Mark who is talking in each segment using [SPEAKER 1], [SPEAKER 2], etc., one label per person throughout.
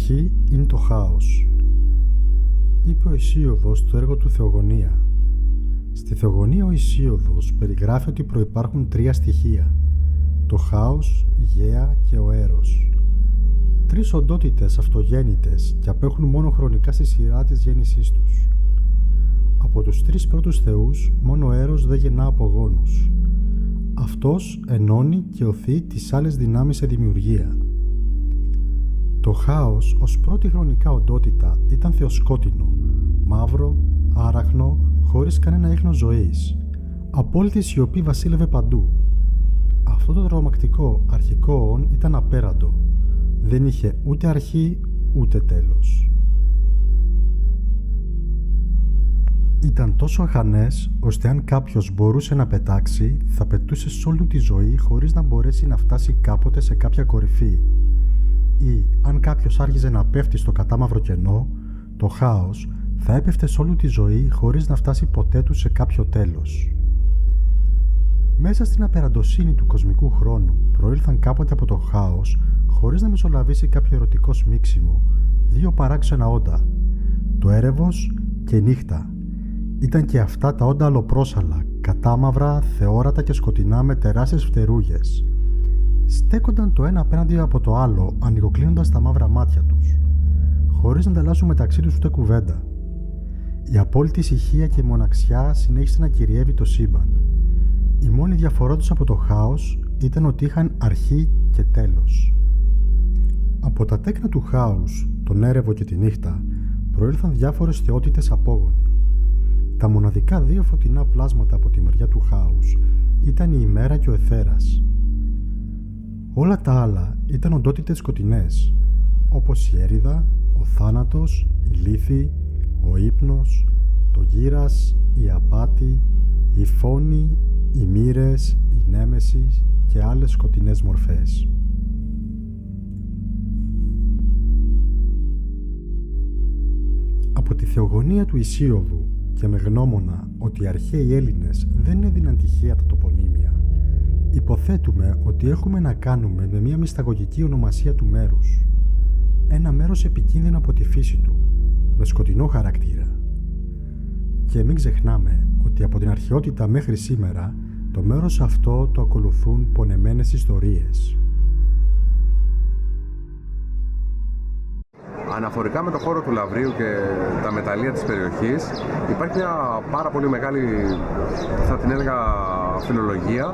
[SPEAKER 1] αρχή είναι το χάος, είπε ο Ησίωδος στο έργο του Θεογονία. Στη Θεογονία ο Ησίωδος περιγράφει ότι προϋπάρχουν τρία στοιχεία: το χάος, η γαία και ο έρος. Τρεις οντότητες αυτογέννητες και απέχουν μόνο χρονικά στη σειρά της γέννησής τους. Από τους τρεις πρώτους θεούς, μόνο ο έρος δεν γεννά από γόνους. Αυτός ενώνει και οθεί τις άλλες δυνάμεις σε δημιουργία. Το χάος ως πρώτη χρονικά οντότητα ήταν θεοσκότεινο, μαύρο, άραχνο, χωρίς κανένα ίχνος ζωής. Απόλυτη σιωπή βασίλευε παντού. Αυτό το τρομακτικό αρχικό όν ήταν απέραντο. Δεν είχε ούτε αρχή ούτε τέλος. Ήταν τόσο αχανές, ώστε αν κάποιος μπορούσε να πετάξει, θα πετούσε σε όλη τη ζωή χωρίς να μπορέσει να φτάσει κάποτε σε κάποια κορυφή. Ή αν κάποιος άρχιζε να πέφτει στο κατάμαυρο κενό, το χάος θα έπεφτε σε όλη τη ζωή χωρίς να φτάσει ποτέ του σε κάποιο τέλος. Μέσα στην απεραντοσύνη του κοσμικού χρόνου προήλθαν κάποτε από το χάος, χωρίς να μεσολαβήσει κάποιο ερωτικό σμίξιμο, δύο παράξενα όντα, το έρευος και η νύχτα. Ήταν και αυτά τα όντα αλλοπρόσαλα, κατάμαυρα, θεόρατα και σκοτεινά με τεράστιες φτερούγες. Στέκονταν το ένα απέναντι από το άλλο, ανοιγοκλίνοντας τα μαύρα μάτια τους, χωρίς να ανταλλάσσουν μεταξύ τους ούτε κουβέντα. Η απόλυτη ησυχία και η μοναξιά συνέχισε να κυριεύει το σύμπαν. Η μόνη διαφορά τους από το χάος ήταν ότι είχαν αρχή και τέλος. Από τα τέκνα του χάους, τον έρευο και τη νύχτα, προήλθαν διάφορες θεότητες απόγονοι. Τα μοναδικά δύο φωτεινά πλάσματα από τη μεριά του χάους ήταν η ημέρα και ο αιθέρας. Όλα τα άλλα ήταν οντότητες σκοτεινές, όπως η έρηδα, ο θάνατος, η λύθη, ο ύπνος, το γύρας, η απάτη, η φόνη, οι μοίρες, η νέμεση και άλλες σκοτεινές μορφές. Από τη θεογονία του Ησίωδου και με γνώμονα ότι οι αρχαίοι Έλληνες δεν έδιναν τυχαία τα τοπονύμια, υποθέτουμε ότι έχουμε να κάνουμε με μια μυσταγωγική ονομασία του μέρους. Ένα μέρος επικίνδυνο από τη φύση του, με σκοτεινό χαρακτήρα. Και μην ξεχνάμε ότι από την αρχαιότητα μέχρι σήμερα το μέρος αυτό το ακολουθούν πονεμένες ιστορίες.
[SPEAKER 2] Αναφορικά με το χώρο του Λαυρίου και τα μεταλλεία της περιοχής, υπάρχει μια πάρα πολύ μεγάλη, θα την έλεγα, φιλολογία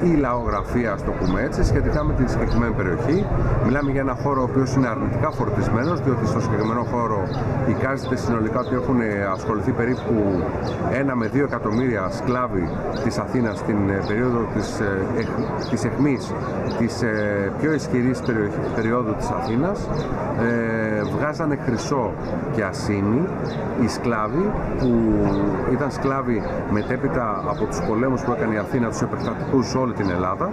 [SPEAKER 2] ή λαογραφία, ας το πούμε έτσι, σχετικά με τη συγκεκριμένη περιοχή. Μιλάμε για ένα χώρο ο οποίος είναι αρνητικά φορτισμένος, διότι στο συγκεκριμένο χώρο εικάζεται συνολικά ότι έχουν ασχοληθεί περίπου 1 με 2 εκατομμύρια σκλάβοι της Αθήνας στην περίοδο της αιχμής, της πιο ισχυρής περίοδου της Αθήνας. Βγάζανε χρυσό και ασήμι οι σκλάβοι, που ήταν σκλάβοι μετέπειτα από τους πολέμους που έκανε η Αθήνα, τους επεκτατικούς σε όλη την Ελλάδα.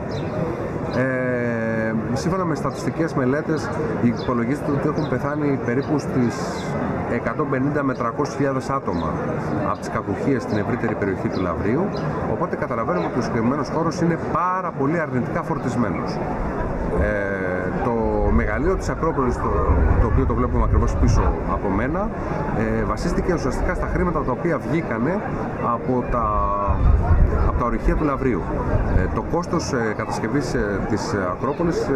[SPEAKER 2] Σύμφωνα με στατιστικές μελέτες, υπολογίζεται ότι έχουν πεθάνει περίπου στις 150 με 300.000 άτομα από τις κακουχίες στην ευρύτερη περιοχή του Λαυρίου, οπότε καταλαβαίνουμε ότι ο συγκεκριμένος χώρος είναι πάρα πολύ αρνητικά φορτισμένος. Το μεγαλείο της Ακρόπολης, το οποίο το βλέπουμε ακριβώς πίσω από μένα, βασίστηκε ουσιαστικά στα χρήματα τα οποία βγήκανε από τα ορυχεία του Λαυρίου. Το κόστος κατασκευής της Ακρόπολης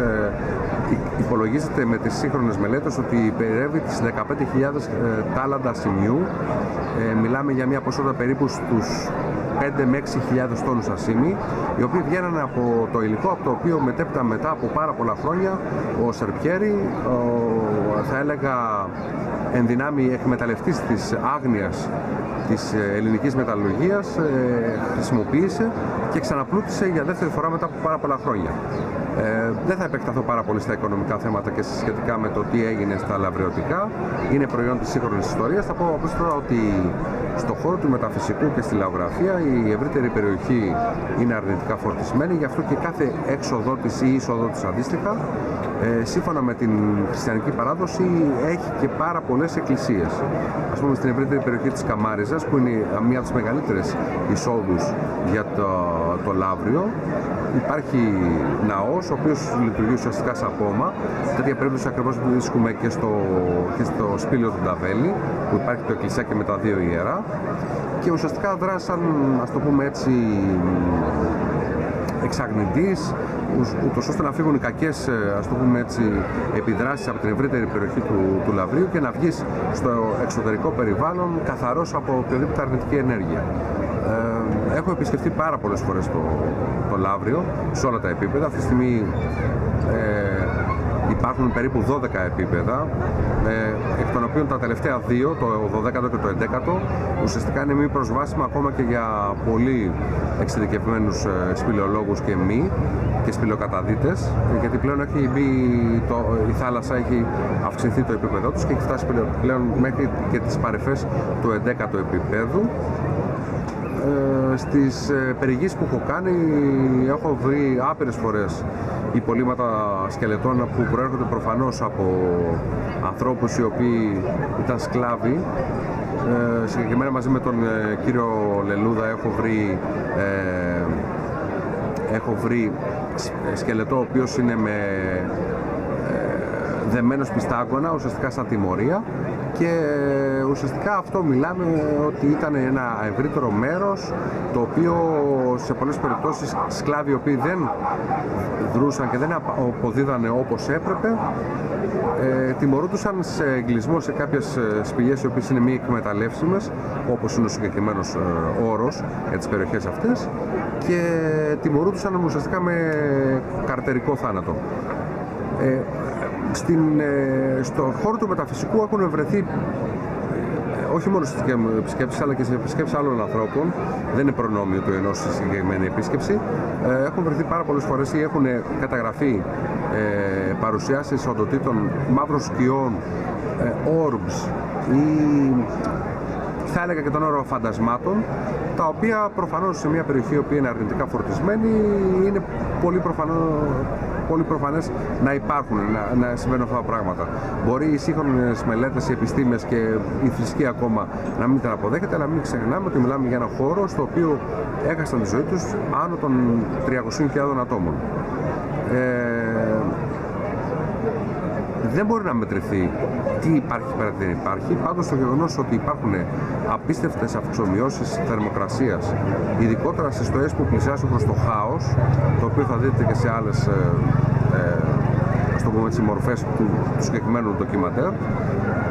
[SPEAKER 2] υπολογίζεται με τις σύγχρονες μελέτες ότι υπερεύει τις 15.000 τάλαντα ασημιού. Μιλάμε για μια ποσότητα περίπου στους 5 με 6.000 τόνους ασήμι, οι οποίοι βγαίνανε από το υλικό από το οποίο μετέπειτα μετά από πάρα πολλά χρόνια ο Σερπιέρη, θα έλεγα εν δυνάμει εκμεταλλευτής της άγνοιας της ελληνικής μεταλλουργίας, χρησιμοποίησε και ξαναπλούτησε για δεύτερη φορά μετά από πάρα πολλά χρόνια. Δεν θα επεκταθώ πάρα πολύ στα οικονομικά θέματα και σχετικά με το τι έγινε στα λαυριωτικά. Είναι προϊόν της σύγχρονης ιστορίας. Θα πω απλώς τώρα ότι στον χώρο του μεταφυσικού και στη λαογραφία η ευρύτερη περιοχή είναι αρνητικά φορτισμένη, γι' αυτό και κάθε έξοδό της ή είσοδό της αντίστοιχα, σύμφωνα με την χριστιανική παράδοση, έχει και πάρα πολλές εκκλησίες. Ας πούμε στην ευρύτερη περιοχή της Καμάριζας, που είναι μία από τις μεγαλύτερες εισόδους για το Λαύριο. Υπάρχει ναός, ο οποίος λειτουργεί ουσιαστικά σαν πόμα. Τέτοια περίπτωση ακριβώς βρίσκουμε και στο σπήλαιο του Νταβέλη, που υπάρχει το εκκλησάκι με τα δύο ιερά. Και ουσιαστικά δράσαν, ας το πούμε έτσι, εξαγνητής, ούτως ώστε να φύγουν οι κακές, ας το πούμε έτσι, επιδράσεις από την ευρύτερη περιοχή του Λαυρίου και να βγεις στο εξωτερικό περιβάλλον καθαρός από οποιοδήποτε αρνητική ενέργεια. Έχω επισκεφτεί πάρα πολλές φορές το Λαύριο, σε όλα τα επίπεδα. Αυτή τη στιγμή υπάρχουν περίπου 12 επίπεδα, εκ των οποίων τα τελευταία δύο, το 12ο και το 11ο, ουσιαστικά είναι μη προσβάσιμα ακόμα και για πολύ εξειδικευμένους σπηλαιολόγους και μη και σπηλαιοκαταδίτες, γιατί πλέον έχει μπει η θάλασσα, έχει αυξηθεί το επίπεδό τους και έχει φτάσει πλέον μέχρι και τις παρεφές του 11ου επίπεδου. Στις περιηγήσεις που έχω κάνει έχω βρει άπειρες φορές υπολείμματα σκελετών που προέρχονται προφανώς από ανθρώπους οι οποίοι ήταν σκλάβοι. Συγκεκριμένα μαζί με τον κύριο Λελούδα έχω βρει σκελετό ο οποίος είναι δεμένος πιστάγκωνα, ουσιαστικά σαν τιμωρία, και ουσιαστικά αυτό μιλάμε ότι ήταν ένα ευρύτερο μέρος το οποίο σε πολλές περιπτώσεις σκλάβοι οι οποίοι δεν δρούσαν και δεν αποδίδανε όπως έπρεπε τιμωρούντουσαν σε εγκλισμό σε κάποιες σπηλιές οι οποίες είναι μη εκμεταλλεύσιμες, όπως είναι ο συγκεκριμένος όρος για τις περιοχές αυτές, και τιμωρούντουσαν ουσιαστικά με καρτερικό θάνατο. Στον χώρο του μεταφυσικού έχουν βρεθεί όχι μόνο στις επισκέψεις αλλά και σε επισκέψεις άλλων ανθρώπων, δεν είναι προνόμιο του ενός στη συγκεκριμένη επίσκεψη. Έχουν βρεθεί πάρα πολλές φορές ή έχουν καταγραφεί παρουσιάσεις οντοτήτων μαύρων σκιών, orbs ή θα έλεγα και τον όρο φαντασμάτων, τα οποία προφανώς σε μια περιοχή η οποία είναι αρνητικά φορτισμένη είναι πολύ προφανές να υπάρχουν, να συμβαίνουν αυτά τα πράγματα. Μπορεί οι σύγχρονες μελέτες, οι επιστήμες και η θρησκεία ακόμα να μην τα αποδέχεται, αλλά μην ξεχνάμε ότι μιλάμε για ένα χώρο στο οποίο έχασαν τη ζωή τους άνω των 300.000 ατόμων. Δεν μπορεί να μετρηθεί τι υπάρχει πέρα τι δεν υπάρχει. Πάντως το γεγονός ότι υπάρχουν απίστευτες αυξομοιώσεις θερμοκρασίας, ειδικότερα στις στοές που πλησιάζουν προς το χάος, το οποίο θα δείτε και σε άλλες ας το πούμε έτσι, μορφές του συγκεκριμένου ντοκιματέρ,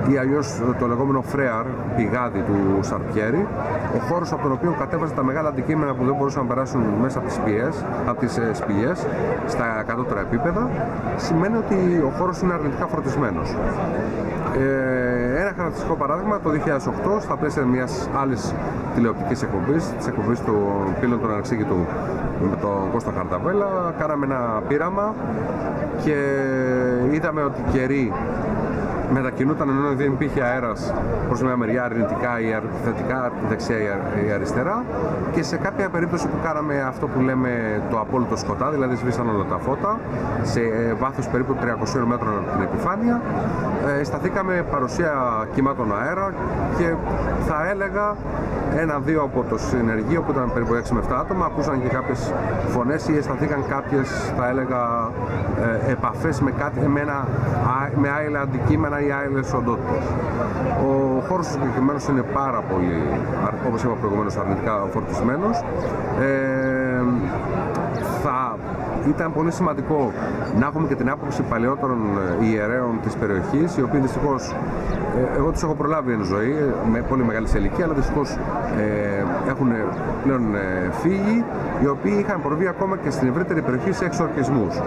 [SPEAKER 2] ή αλλιώς το λεγόμενο φρέαρ, πηγάδι του Σαρπιέρι, ο χώρος από τον οποίο κατέβαζε τα μεγάλα αντικείμενα που δεν μπορούσαν να περάσουν μέσα από τις σπηλιές στα κατώτερα επίπεδα, σημαίνει ότι ο χώρος είναι αρνητικά φορτισμένος. Ένα χαρακτηριστικό παράδειγμα, το 2008, στα πλαίσια μιας άλλης τηλεοπτικής εκπομπής, της εκπομπής του Πύλων του Αναξίκητου με τον Κώστα Χαρταβέλα, κάναμε ένα πείραμα και είδαμε ότι οι καιροί μετακινούταν ενώ δεν υπήρχε αέρας προς μια μεριά αρνητικά ή θετικά, δεξιά ή αριστερά, και σε κάποια περίπτωση που κάναμε αυτό που λέμε το απόλυτο σκοτάδι, δηλαδή σβήσαν όλα τα φώτα σε βάθος περίπου 300 μέτρων από την επιφάνεια, σταθήκαμε παρουσία κύματων αέρα και θα έλεγα ένα-δύο από το συνεργείο που ήταν περίπου 6 με 7 άτομα ακούσαν και κάποιες φωνές ή αισθανθήκαν κάποιες, θα έλεγα, επαφές με άειλα αντικείμενα ή άειλες οντότητες. Ο χώρος συγκεκριμένος είναι πάρα πολύ, όπως είπα προηγουμένως, αρνητικά φορτισμένος. Θα ήταν πολύ σημαντικό να έχουμε και την άποψη παλαιότερων ιερέων της περιοχής, οι οποίοι δυστυχώς, εγώ τους έχω προλάβει εν ζωή με πολύ μεγάλη ηλικία, αλλά δυστυχώς έχουν πλέον φύγει, οι οποίοι είχαν προβεί ακόμα και στην ευρύτερη περιοχή σε εξορκισμούς.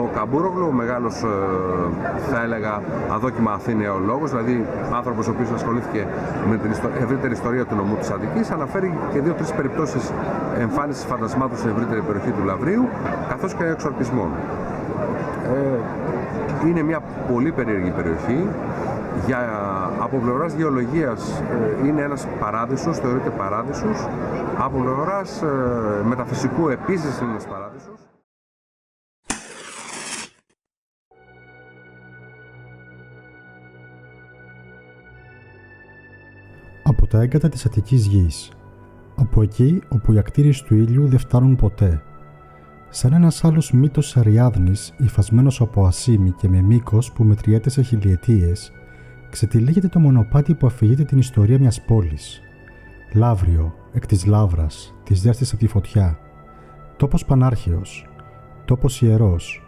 [SPEAKER 2] Ο Καμπούρογλου, ο μεγάλος, θα έλεγα, αδόκιμα αθηναιολόγος, δηλαδή άνθρωπος ο οποίος ασχολήθηκε με την ευρύτερη ιστορία του νομού της Αττικής, αναφέρει και 2-3 περιπτώσεις εμφάνισης φαντασμάτων στην ευρύτερη περιοχή του Λαυρίου, καθώς και εξορκισμών. Είναι μια πολύ περίεργη περιοχή. Από πλευράς γεωλογίας είναι ένας παράδεισος, θεωρείται παράδεισος. Από πλευράς μεταφυσικού επίσης είναι ένας παράδεισος.
[SPEAKER 1] Από τα έγκατα της Αττικής γης. Από Από εκεί όπου οι ακτίνες του ήλιου δεν φτάνουν ποτέ. Σαν ένας άλλος μύτος Αριάδνης, υφασμένος από ασήμι και με μήκος που μετριέται σε χιλιετίες, ξετυλίγεται το μονοπάτι που αφηγείται την ιστορία μιας πόλης. Λαύριο, εκ της λαύρας, της δέστης από τη φωτιά. Τόπος πανάρχαιος, τόπος ιερός.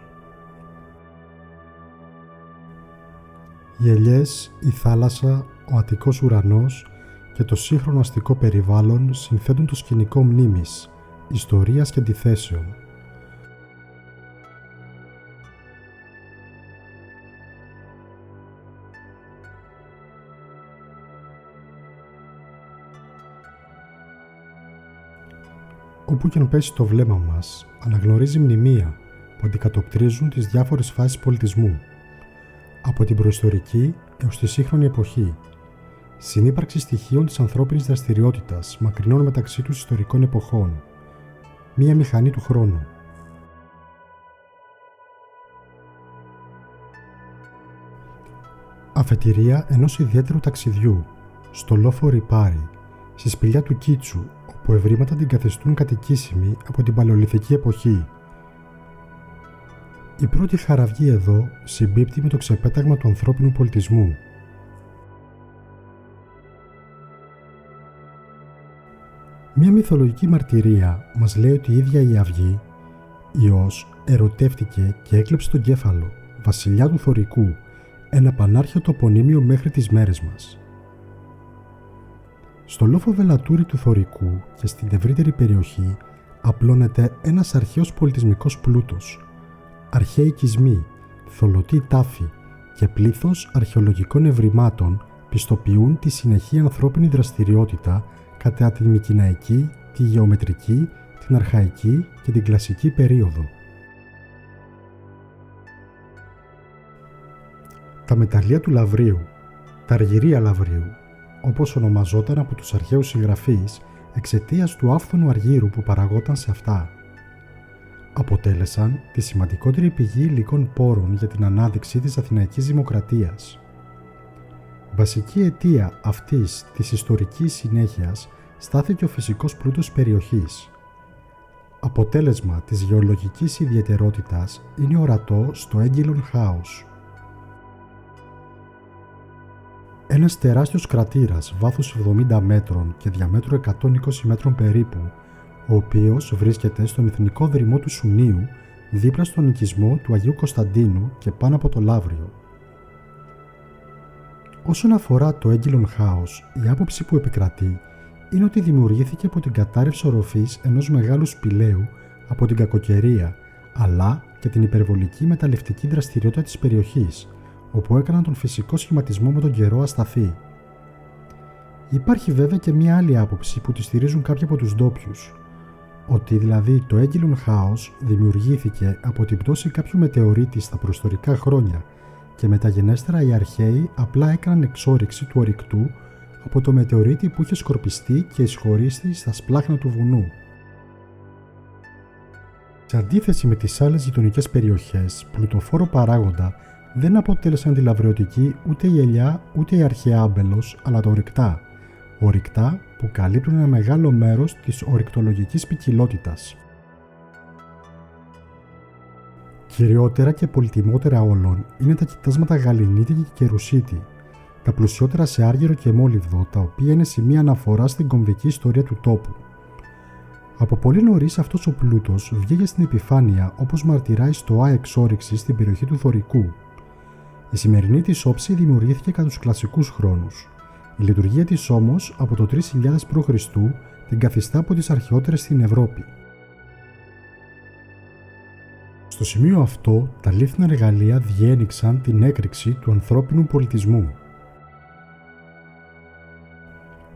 [SPEAKER 1] Οι ελιές, η θάλασσα, ο αττικός ουρανός και το σύγχρονο αστικό περιβάλλον συνθέτουν το σκηνικό μνήμης, ιστορίας και αντιθέσεων. Όπου και αν πέσει το βλέμμα μας, αναγνωρίζει μνημεία που αντικατοπτρίζουν τις διάφορες φάσεις πολιτισμού, από την προϊστορική έως τη σύγχρονη εποχή, συνύπαρξη στοιχείων της ανθρώπινης δραστηριότητας μακρινών μεταξύ τους ιστορικών εποχών, μία μηχανή του χρόνου. Αφετηρία ενός ιδιαίτερου ταξιδιού, στο Λόφο Ριπάρι, στη σπηλιά του Κίτσου, όπου ευρήματα την καθιστούν κατοικήσιμη από την παλαιολιθική εποχή. Η πρώτη χαραυγή εδώ συμπίπτει με το ξεπέταγμα του ανθρώπινου πολιτισμού. Μια μυθολογική μαρτυρία μας λέει ότι η ίδια η Αυγή, Υιός, ερωτεύτηκε και έκλεψε τον Κέφαλο, βασιλιά του Θωρικού, ένα πανάρχαιο τοπονύμιο μέχρι τις μέρες μας. Στο λόφο Βελατούρη του Θωρικού και στην ευρύτερη περιοχή απλώνεται ένας αρχαίος πολιτισμικός πλούτος, αρχαίοι οικισμοί, θωλωτοί τάφοι και πλήθος αρχαιολογικών ευρημάτων πιστοποιούν τη συνεχή ανθρώπινη δραστηριότητα κατά τη Μικηναϊκή, τη Γεωμετρική, την Αρχαϊκή και την Κλασική περίοδο. Τα μεταλλεία του Λαυρίου, τα αργυρία Λαυρίου, όπως ονομαζόταν από τους αρχαίους συγγραφείς εξαιτίας του άφθονου αργύρου που παραγόταν σε αυτά, αποτέλεσαν τη σημαντικότερη πηγή υλικών πόρων για την ανάδειξη της Αθηναϊκής Δημοκρατίας. Βασική αιτία αυτής της ιστορικής συνέχειας στάθηκε ο φυσικός πλούτος περιοχής. Αποτέλεσμα της γεωλογικής ιδιαιτερότητας είναι ορατό στο Έγγυλον Χάους. Ένας τεράστιος κρατήρας βάθους 70 μέτρων και διαμέτρου 120 μέτρων περίπου, ο οποίος βρίσκεται στον εθνικό δρυμό του Σουνίου, δίπλα στον οικισμό του Αγίου Κωνσταντίνου και πάνω από το Λαύριο. Όσον αφορά το Έγγυλον Χάος, η άποψη που επικρατεί είναι ότι δημιουργήθηκε από την κατάρρευση οροφής ενός μεγάλου σπηλαίου από την κακοκαιρία, αλλά και την υπερβολική μεταλλευτική δραστηριότητα της περιοχής, όπου έκαναν τον φυσικό σχηματισμό με τον καιρό ασταθή. Υπάρχει βέβαια και μία άλλη άποψη που τη στηρίζουν κάποιοι από τους ντόπιους, ότι δηλαδή το Έγγυλον Χάος δημιουργήθηκε από την πτώση κάποιου μετεωρίτη στα προϊστορικά χρόνια και μεταγενέστερα οι αρχαίοι απλά έκαναν εξόρυξη του ορυκτού από το μετεωρίτη που είχε σκορπιστεί και εισχωρήσει στα σπλάχνα του βουνού. Σε αντίθεση με τις άλλες γειτονικές περιοχές, πλουτοφόρο παράγοντα δεν αποτέλεσαν τη λαυριωτική ούτε η ελιά ούτε η αρχαία άμπελος, αλλά τα ορυκτά. Ορυκτά που καλύπτουν ένα μεγάλο μέρος της ορυκτολογικής ποικιλότητας. Κυριότερα και πολυτιμότερα όλων είναι τα κοιτάσματα γαληνίτη και κερουσίτη, τα πλουσιότερα σε άργυρο και μόλιβδο, τα οποία είναι σημεία αναφορά στην κομβική ιστορία του τόπου. Από πολύ νωρίς αυτός ο πλούτος βγήκε στην επιφάνεια όπως μαρτυράει στο Α εξόρυξη στην περιοχή του Θωρικού. Η σημερινή της όψη δημιουργήθηκε κατά τους κλασικούς χρόνους. Η λειτουργία της όμως από το 3000 π.Χ. την καθιστά από τις αρχαιότερες στην Ευρώπη. Στο σημείο αυτό, τα λίθνα εργαλεία διένυξαν την έκρηξη του ανθρώπινου πολιτισμού.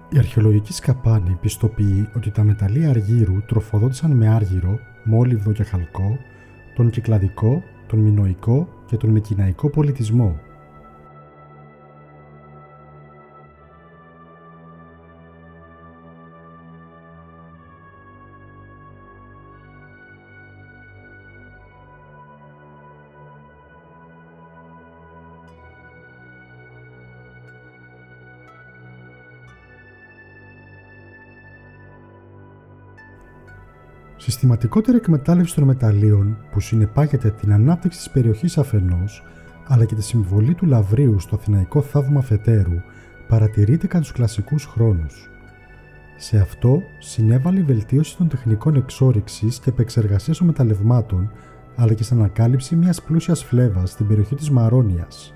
[SPEAKER 1] Η αρχαιολογική σκαπάνη πιστοποιεί ότι τα μεταλλεία αργύρου τροφοδότησαν με άργυρο, μόλιβδο και χαλκό, τον κυκλαδικό, τον μινωικό και τον μικηναϊκό πολιτισμό. Συστηματικότερη εκμετάλλευση των μεταλλίων που συνεπάγεται την ανάπτυξη της περιοχής αφενός, αλλά και τη συμβολή του λαβρείου στο αθηναϊκό θαύμα αφετέρου, παρατηρείται κατά τους κλασικούς χρόνους. Σε αυτό συνέβαλε η βελτίωση των τεχνικών εξόρυξης και επεξεργασίας των μεταλλευμάτων, αλλά και στην ανακάλυψη μιας πλούσιας φλέβας στην περιοχή της Μαρόνιας,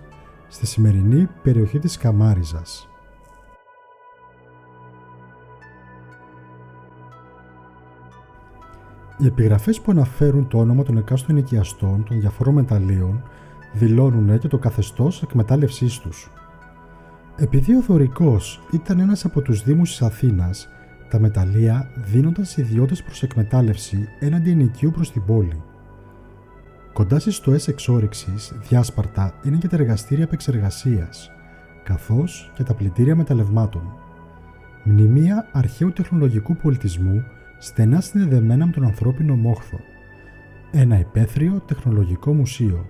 [SPEAKER 1] στη σημερινή περιοχή της Καμάριζας. Οι επιγραφές που αναφέρουν το όνομα των εκάστοτε ενοικιαστών των διαφόρων μεταλλίων δηλώνουν και το καθεστώς εκμετάλλευσής τους. Επειδή ο Δωρικός ήταν ένας από τους δήμους της Αθήνας, τα μεταλλεία δίνονταν σε ιδιώτες προς εκμετάλλευση έναντι ενοικίου προς την πόλη. Κοντά στις στοές εξόρυξης, διάσπαρτα είναι και τα εργαστήρια επεξεργασίας, καθώς και τα πλυντήρια μεταλλευμάτων. Μνημεία αρχαίου τεχνολογικού πολιτισμού στενά συνδεδεμένα με τον ανθρώπινο μόχθο. Ένα υπαίθριο τεχνολογικό μουσείο.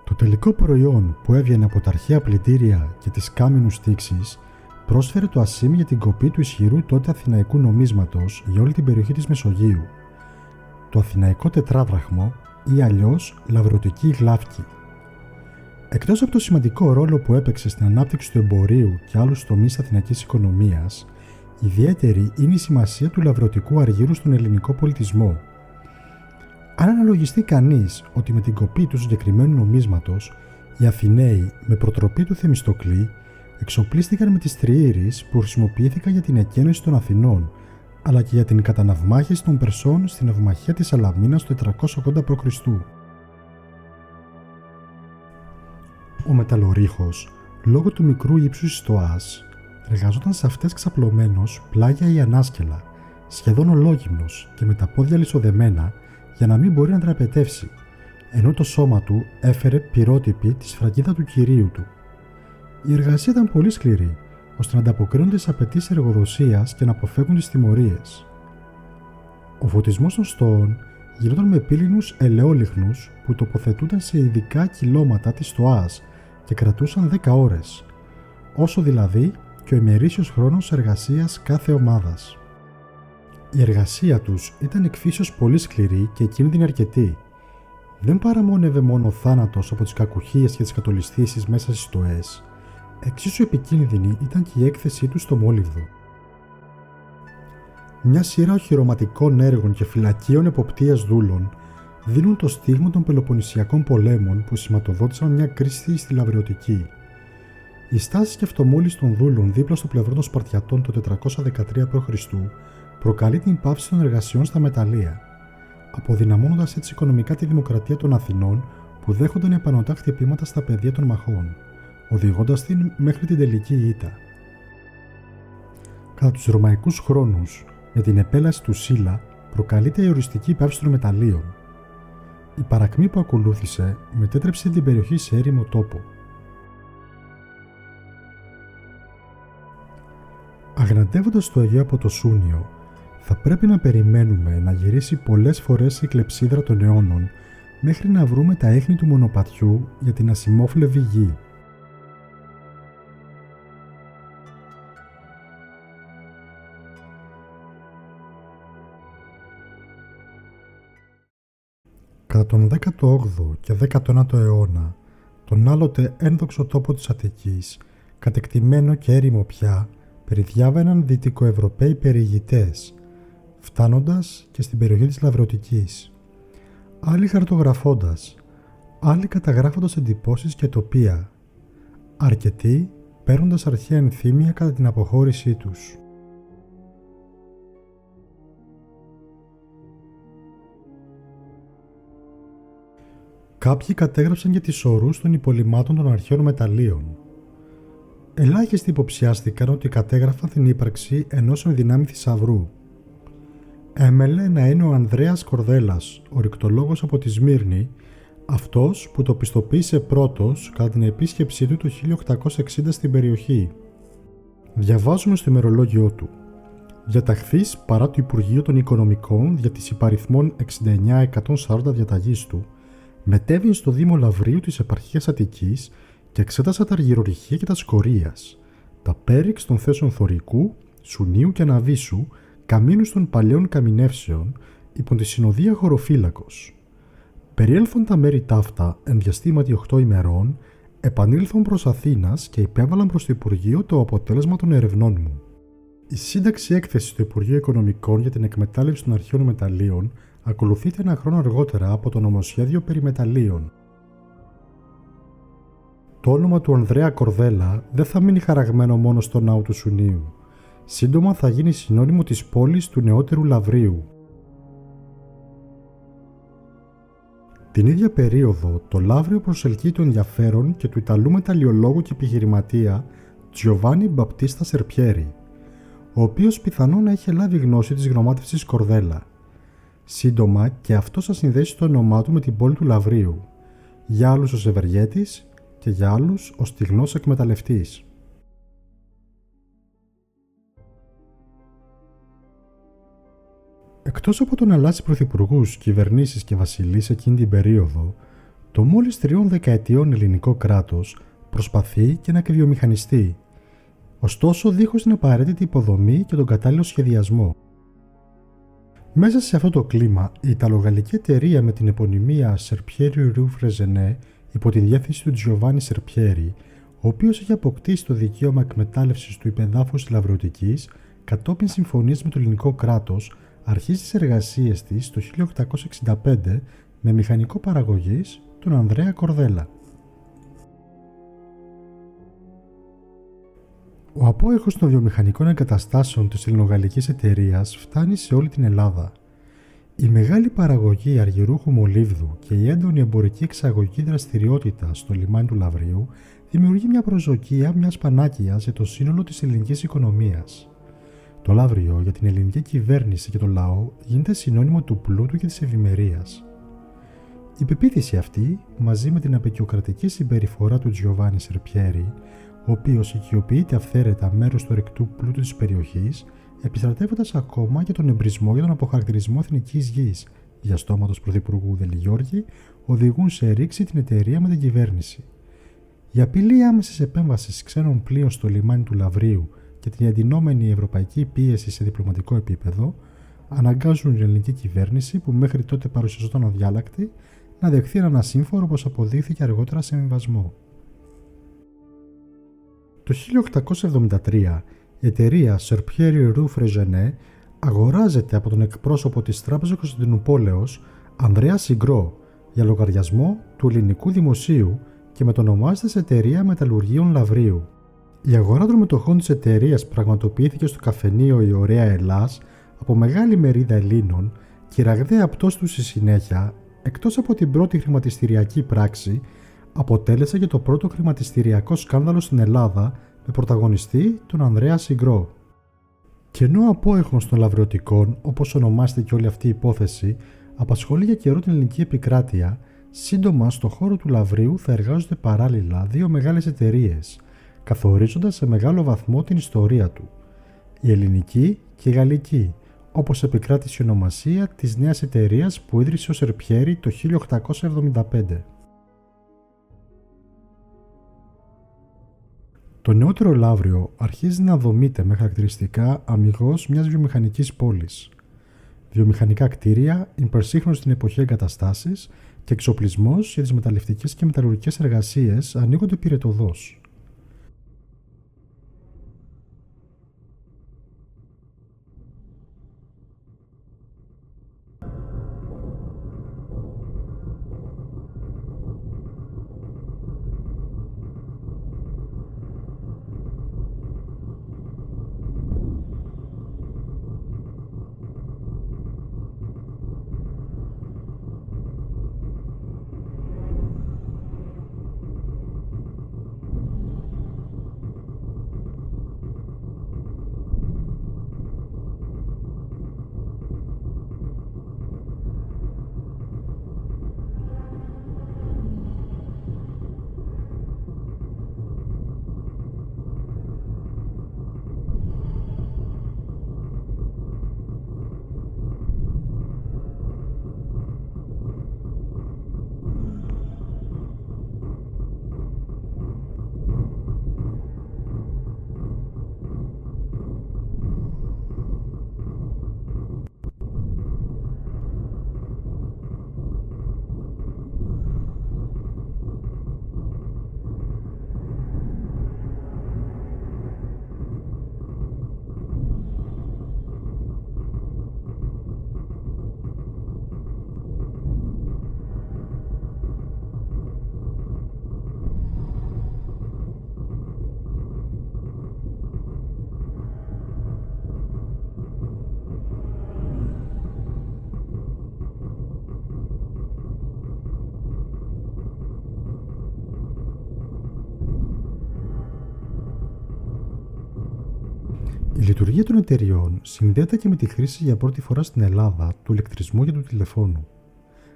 [SPEAKER 1] Το τελικό προϊόν που έβγαινε από τα αρχαία πλυντήρια και τις κάμινους τήξεις πρόσφερε το ασίμι για την κοπή του ισχυρού τότε αθηναϊκού νομίσματος για όλη την περιοχή της Μεσογείου, το αθηναϊκό τετράδραχμο ή αλλιώς λαβρωτική γλάφκη. Εκτός από το σημαντικό ρόλο που έπαιξε στην ανάπτυξη του εμπορίου και άλλους τομείς αθηναϊκής οικονομίας, ιδιαίτερη είναι η σημασία του λαβρωτικού αργύρου στον ελληνικό πολιτισμό. Αν αναλογιστεί κανείς ότι με την κοπή του συγκεκριμένου νομίσματος, οι Αθηναίοι με προτροπή του Θεμιστοκλή εξοπλίστηκαν με τις τριήρεις που χρησιμοποιήθηκαν για την εκένωση των Αθηνών, αλλά και για την καταναυμάχηση των Περσών στην ναυμαχία της Σαλαμίνας το 480 π.Χ. Ο μεταλλορύχος, λόγω του μικρού ύψους στοάς, εργαζόταν σε αυτές ξαπλωμένος πλάγια ή ανάσκελα, σχεδόν ολόγυμνος και με τα πόδια λισοδεμένα για να μην μπορεί να τραπετεύσει, ενώ το σώμα του έφερε πυρότυπη τη σφραγίδα του κυρίου του. Η εργασία ήταν πολύ σκληρή, ώστε να ανταποκρίνονται στις απαιτήσεις εργοδοσίας και να αποφεύγουν τις τιμωρίες. Ο φωτισμός των στοών γινόταν με πύληνους ελαιόλιχνους που τοποθετούνταν σε ειδικά κυλώματα της στοάς και κρατούσαν 10 ώρες, όσο δηλαδή και ο ημερήσιος χρόνος εργασίας κάθε ομάδας. Η εργασία τους ήταν εκ φύσεως πολύ σκληρή και κίνδυνη αρκετή. Δεν παραμόνευε μόνο ο θάνατος από τις κακουχίες και τις κατολισθήσεις μέσα στις στοές, εξίσου επικίνδυνη ήταν και η έκθεσή τους στο μόλιβδο. Μια σειρά οχυρωματικών έργων και φυλακίων εποπτείας δούλων δίνουν το στίγμα των Πελοποννησιακών πολέμων που σηματοδότησαν μια κρίση στη Λαβριωτική. Η στάση και αυτομόλυνση των δούλων δίπλα στο πλευρό των Σπαρτιατών το 413 π.Χ. προκαλεί την πάυση των εργασιών στα μεταλλεία, αποδυναμώνοντας έτσι οικονομικά τη δημοκρατία των Αθηνών που δέχονταν επανωτά χτυπήματα στα πεδία των μαχών, οδηγώντας την μέχρι την τελική ήττα. Κατά τους ρωμαϊκούς χρόνους, με την επέλαση του Σύλλα, προκαλείται η οριστική πάυση των μεταλλείων. Η παρακμή που ακολούθησε μετέτρεψε την περιοχή σε έρημο τόπο. Αγναντεύοντας το Αιγαίο από το Σούνιο, θα πρέπει να περιμένουμε να γυρίσει πολλές φορές η κλεψίδρα των αιώνων μέχρι να βρούμε τα ίχνη του μονοπατιού για την ασημόφλεβη γη. Κατά τον 18ο και 19ο αιώνα, τον άλλοτε ένδοξο τόπο της Αττικής, κατεκτημένο και έρημο πια, περιδιάβαιναν δυτικοευρωπαίοι περιηγητές, φτάνοντας και στην περιοχή της Λαβρωτικής. Άλλοι χαρτογραφώντας, άλλοι καταγράφοντας εντυπώσεις και τοπία, αρκετοί παίρνοντας αρχαία ενθύμια κατά την αποχώρησή τους. Κάποιοι κατέγραψαν και τις ορούς των υπολειμμάτων των αρχαίων μεταλλίων. Ελάχιστοι υποψιάστηκαν ότι κατέγραφαν την ύπαρξη ενός ενδυνάμει θησαυρού. Έμελε να είναι ο Ανδρέας Κορδέλας, ορεικτολόγος από τη Σμύρνη, αυτός που το πιστοποίησε πρώτος κατά την επίσκεψή του το 1860 στην περιοχή. Διαβάζουμε στο ημερολόγιο του: «Διαταχθείς παρά το Υπουργείο των Οικονομικών δια της υπαριθμών 69-140 διαταγής του, μετέβην στο Δήμο Λαβρίου της επαρχίας Αττικής και εξέτασα τα αργυρορυχεία και τα σκορίας, τα πέριξ των θέσεων Θωρικού, Σουνίου και Αναβίσου, καμίνους των παλαιών καμινεύσεων, υπό τη συνοδεία χωροφύλακος. Περιέλθον τα μέρη ταύτα εν διαστήματι 8 ημερών, επανήλθον προς Αθήνας και υπέβαλαν προς το Υπουργείο το αποτέλεσμα των ερευνών μου». Η σύνταξη έκθεση στο Υπουργείο Οικονομικών για την εκμετάλλευση των αρχαίων μεταλλίων ακολουθείται ένα χρόνο αργότερα από το νομοσχέδιο περί μεταλλίων. Το όνομα του Ανδρέα Κορδέλα δεν θα μείνει χαραγμένο μόνο στο ναό του Σουνίου. Σύντομα θα γίνει συνώνυμο της πόλης του νεότερου Λαβρίου. Την ίδια περίοδο, το Λαύριο προσελκύει το ενδιαφέρον και του Ιταλού μεταλλιολόγου και επιχειρηματία Τζιοβάνι Μπαπτίστα Σερπιέρι, ο οποίος πιθανόν να είχε λάβει γνώση της γνωμάτευσης Κορδέλα. Σύντομα και αυτό θα συνδέσει το όνομά του με την πόλη του Λαβρίου, για άλλους ως ευεργέτης και για άλλους ως στιγνός εκμεταλλευτής. Εκτός από το να αλλάζει πρωθυπουργούς, κυβερνήσεις και βασιλείς εκείνη την περίοδο, το μόλις 3 δεκαετιών ελληνικό κράτος προσπαθεί και να εκβιομηχανιστεί, ωστόσο δίχως την απαραίτητη υποδομή και τον κατάλληλο σχεδιασμό. Μέσα σε αυτό το κλίμα, η Ιταλογαλλική εταιρεία με την επωνυμία Serpieri Rue Frezene, υπό τη διεύθυνση του Giovanni Serpieri, ο οποίος έχει αποκτήσει το δικαίωμα εκμετάλλευσης του υπεδάφους της Λαβρωτικής, κατόπιν συμφωνίας με το ελληνικό κράτος, αρχίζει τις εργασίες της το 1865 με μηχανικό παραγωγής τον Ανδρέα Κορδέλα. Ο απόϊχος των βιομηχανικών εγκαταστάσεων της ελληνογαλλικής εταιρείας φτάνει σε όλη την Ελλάδα. Η μεγάλη παραγωγή αργυρούχου μολύβδου και η έντονη εμπορική εξαγωγική δραστηριότητα στο λιμάνι του Λαβρίου δημιουργεί μια προσδοκία μιας πανάκιας για το σύνολο της ελληνικής οικονομίας. Το Λαύριο για την ελληνική κυβέρνηση και το λαό γίνεται συνώνυμο του πλούτου και της ευημερίας. Η πεποίθηση αυτή, μαζί με την απεικιοκρατική συμπεριφορά του Τζιοβάνι Σερπιέρι, ο οποίος οικειοποιείται αυθαίρετα μέρος του ορεικτού πλούτου της περιοχής, επιστρατεύοντας ακόμα και τον εμπρισμό για τον αποχαρακτηρισμό εθνικής γης, διαστόματος πρωθυπουργού Δελιγιώργη, οδηγούν σε ρήξη την εταιρεία με την κυβέρνηση. Η απειλή άμεσης επέμβασης ξένων πλοίων στο λιμάνι του Λαβρίου και την εντυνόμενη ευρωπαϊκή πίεση σε διπλωματικό επίπεδο αναγκάζουν την ελληνική κυβέρνηση, που μέχρι τότε παρουσιαζόταν αδιάλακτη, να δεχθεί έναν ασύμφορο, όπως αποδείχθηκε αργότερα σε εμβασμό. Το 1873 η εταιρεία Serpieri Rue Frezene αγοράζεται από τον εκπρόσωπο της Τράπεζας Κωνσταντινουπόλεως Ανδρέα Συγκρό για λογαριασμό του ελληνικού δημοσίου και μετονομάζεται σε Εταιρεία Μεταλλουργίων Λαβρίου. Η αγορά των μετοχών της εταιρείας πραγματοποιήθηκε στο καφενείο «Η Ωραία Ελλάς» από μεγάλη μερίδα Ελλήνων και η ραγδαία πτώση του στη συνέχεια, εκτός από την πρώτη χρηματιστηριακή πράξη, αποτέλεσε και το πρώτο χρηματιστηριακό σκάνδαλο στην Ελλάδα με πρωταγωνιστή τον Ανδρέα Συγκρό. Και ενώ ο απόϊχος των Λαβριωτικών, όπως ονομάστηκε όλη αυτή η υπόθεση, απασχολεί για καιρό την ελληνική επικράτεια, σύντομα στο χώρο του Λαβρίου θα εργάζονται παράλληλα δύο μεγάλες εταιρείες, καθορίζοντας σε μεγάλο βαθμό την ιστορία του, η ελληνική και η γαλλική, όπως επικράτησε η ονομασία της νέας εταιρείας που ίδρυσε ο Σερπιέρι το 1875. Το νεότερο Λαύριο αρχίζει να δομείται με χαρακτηριστικά αμιγώς μιας βιομηχανικής πόλης. Βιομηχανικά κτίρια, υπερσύγχρονες στην εποχή εγκαταστάσεις και εξοπλισμός για τις μεταλλευτικές και μεταλλουργικές εργασίες ανοίγονται πυρετωδώς. λειτουργία των εταιριών συνδέεται και με τη χρήση για πρώτη φορά στην Ελλάδα του ηλεκτρισμού και του τηλεφώνου,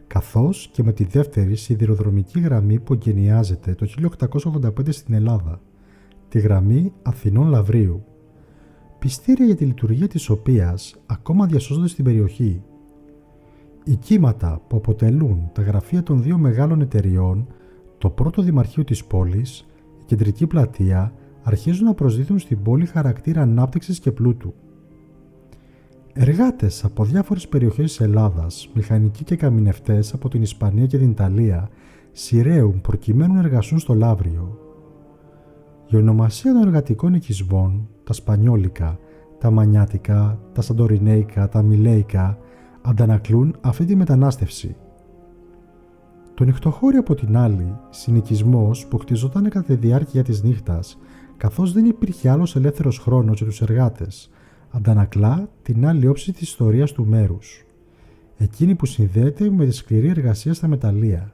[SPEAKER 1] καθώς και με τη δεύτερη σιδηροδρομική γραμμή που εγκαινιάζεται το 1885 στην Ελλάδα, τη γραμμή Αθηνών-Λαυρίου, πιστήρια για τη λειτουργία της οποίας ακόμα διασώζονται στην περιοχή. Οι κύματα που αποτελούν τα γραφεία των δύο μεγάλων εταιριών, το πρώτο δημαρχείο της πόλης, η κεντρική πλατεία, αρχίζουν να προσδίδουν στην πόλη χαρακτήρα ανάπτυξης και πλούτου. Εργάτες από διάφορες περιοχές της Ελλάδας, μηχανικοί και καμινευτές από την Ισπανία και την Ιταλία, σειραίουν προκειμένου να εργαστούν στο Λαύριο. Η ονομασία των εργατικών οικισμών, τα Σπανιόλικα, τα Μανιάτικα, τα Σαντορινέικα, τα Μιλέικα, αντανακλούν αυτή τη μετανάστευση. Το νυχτοχώρι από την άλλη, συνοικισμός που χτιζόταν κατά τη διάρκεια της νύχτας, καθώς δεν υπήρχε άλλος ελεύθερος χρόνος για τους εργάτες, αντανακλά την άλλη όψη της ιστορίας του μέρους, εκείνη που συνδέεται με τη σκληρή εργασία στα μεταλλεία.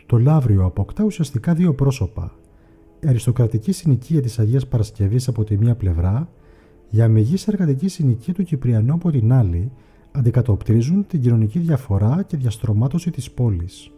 [SPEAKER 1] Το Λαύριο αποκτά ουσιαστικά δύο πρόσωπα: η αριστοκρατική συνοικία της Αγίας Παρασκευής από τη μία πλευρά, η αμυγής εργατική συνοικία του Κυπριανού από την άλλη, αντικατοπτρίζουν την κοινωνική διαφορά και διαστρωμάτωση της πόλης.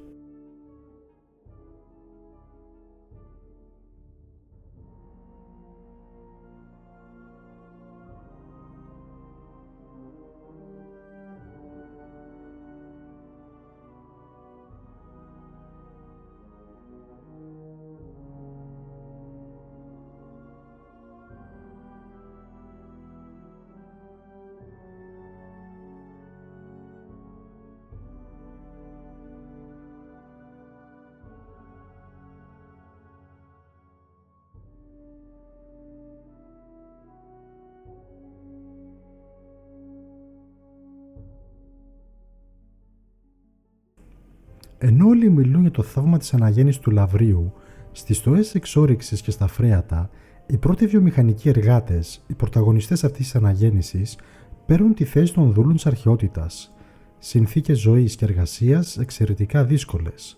[SPEAKER 1] Ενώ όλοι μιλούν για το θαύμα της αναγέννησης του Λαυρίου, στις στοές εξόρυξης και στα φρέατα, οι πρώτοι βιομηχανικοί εργάτες, οι πρωταγωνιστές αυτής της αναγέννησης, παίρνουν τη θέση των δούλων της αρχαιότητας. Συνθήκες ζωής και εργασίας εξαιρετικά δύσκολες,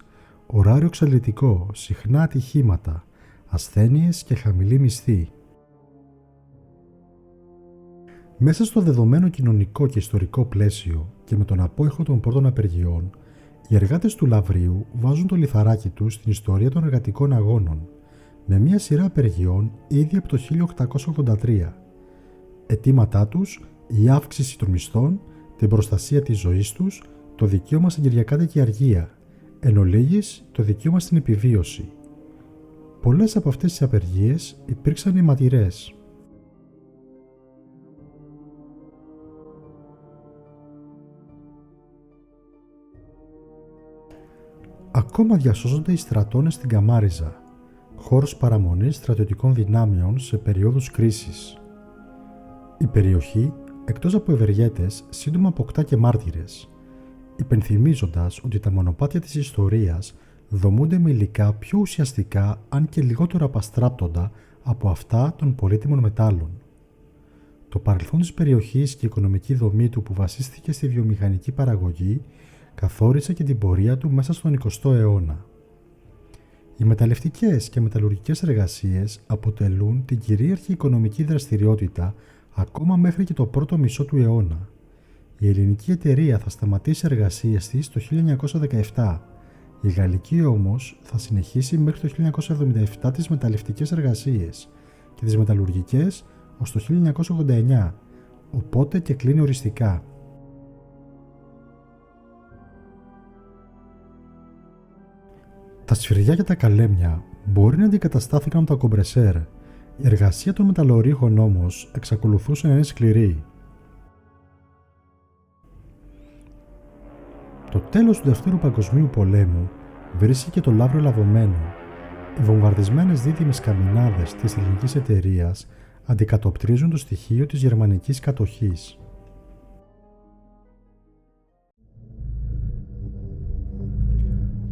[SPEAKER 1] ωράριο εξαντλητικό, συχνά ατυχήματα, ασθένειες και χαμηλή μισθή. Μέσα στο δεδομένο κοινωνικό και ιστορικό πλαίσιο και με τον απόϊχο των πρώτων απεργιών, οι εργάτες του Λαυρίου βάζουν το λιθαράκι τους στην ιστορία των εργατικών αγώνων, με μια σειρά απεργιών ήδη από το 1883. Αιτήματά τους: η αύξηση των μισθών, την προστασία της ζωής τους, το δικαίωμα στην κυριακάτικη αργία, εν ολίγης το δικαίωμα στην επιβίωση. Πολλές από αυτές τις απεργίες υπήρξαν αιματηρές. Ακόμα διασώζονται οι στρατώνες στην Καμάριζα, χώρος παραμονής στρατιωτικών δυνάμεων σε περίοδους κρίσης. Η περιοχή, εκτός από ευεργέτες, σύντομα αποκτά και μάρτυρες, υπενθυμίζοντας ότι τα μονοπάτια της ιστορίας δομούνται με υλικά πιο ουσιαστικά, αν και λιγότερο απαστράπτοντα από αυτά των πολύτιμων μετάλλων. Το παρελθόν της περιοχής και η οικονομική δομή του που βασίστηκε στη βιομηχανική παραγωγή καθόρισε και την πορεία του μέσα στον 20ο αιώνα. Οι μεταλλευτικές και μεταλλουργικές εργασίες αποτελούν την κυρίαρχη οικονομική δραστηριότητα ακόμα μέχρι και το πρώτο μισό του αιώνα. Η ελληνική εταιρεία θα σταματήσει εργασίες της το 1917, η γαλλική όμως θα συνεχίσει μέχρι το 1977 τις μεταλλευτικές εργασίες και τις μεταλλουργικές ως το 1989, οπότε και κλείνει οριστικά. Τα σφυριά και τα καλέμια μπορεί να αντικαταστάθηκαν από τα κομπρεσέρ. Η εργασία των μεταλλορύχων όμως εξακολουθούσε να είναι σκληρή. Το τέλος του Δευτέρου Παγκοσμίου Πολέμου βρίσκει το Λαύριο λαβωμένο. Οι βομβαρδισμένες δίδυμες καμινάδες της ελληνικής εταιρείας αντικατοπτρίζουν το στοιχείο της γερμανικής κατοχής.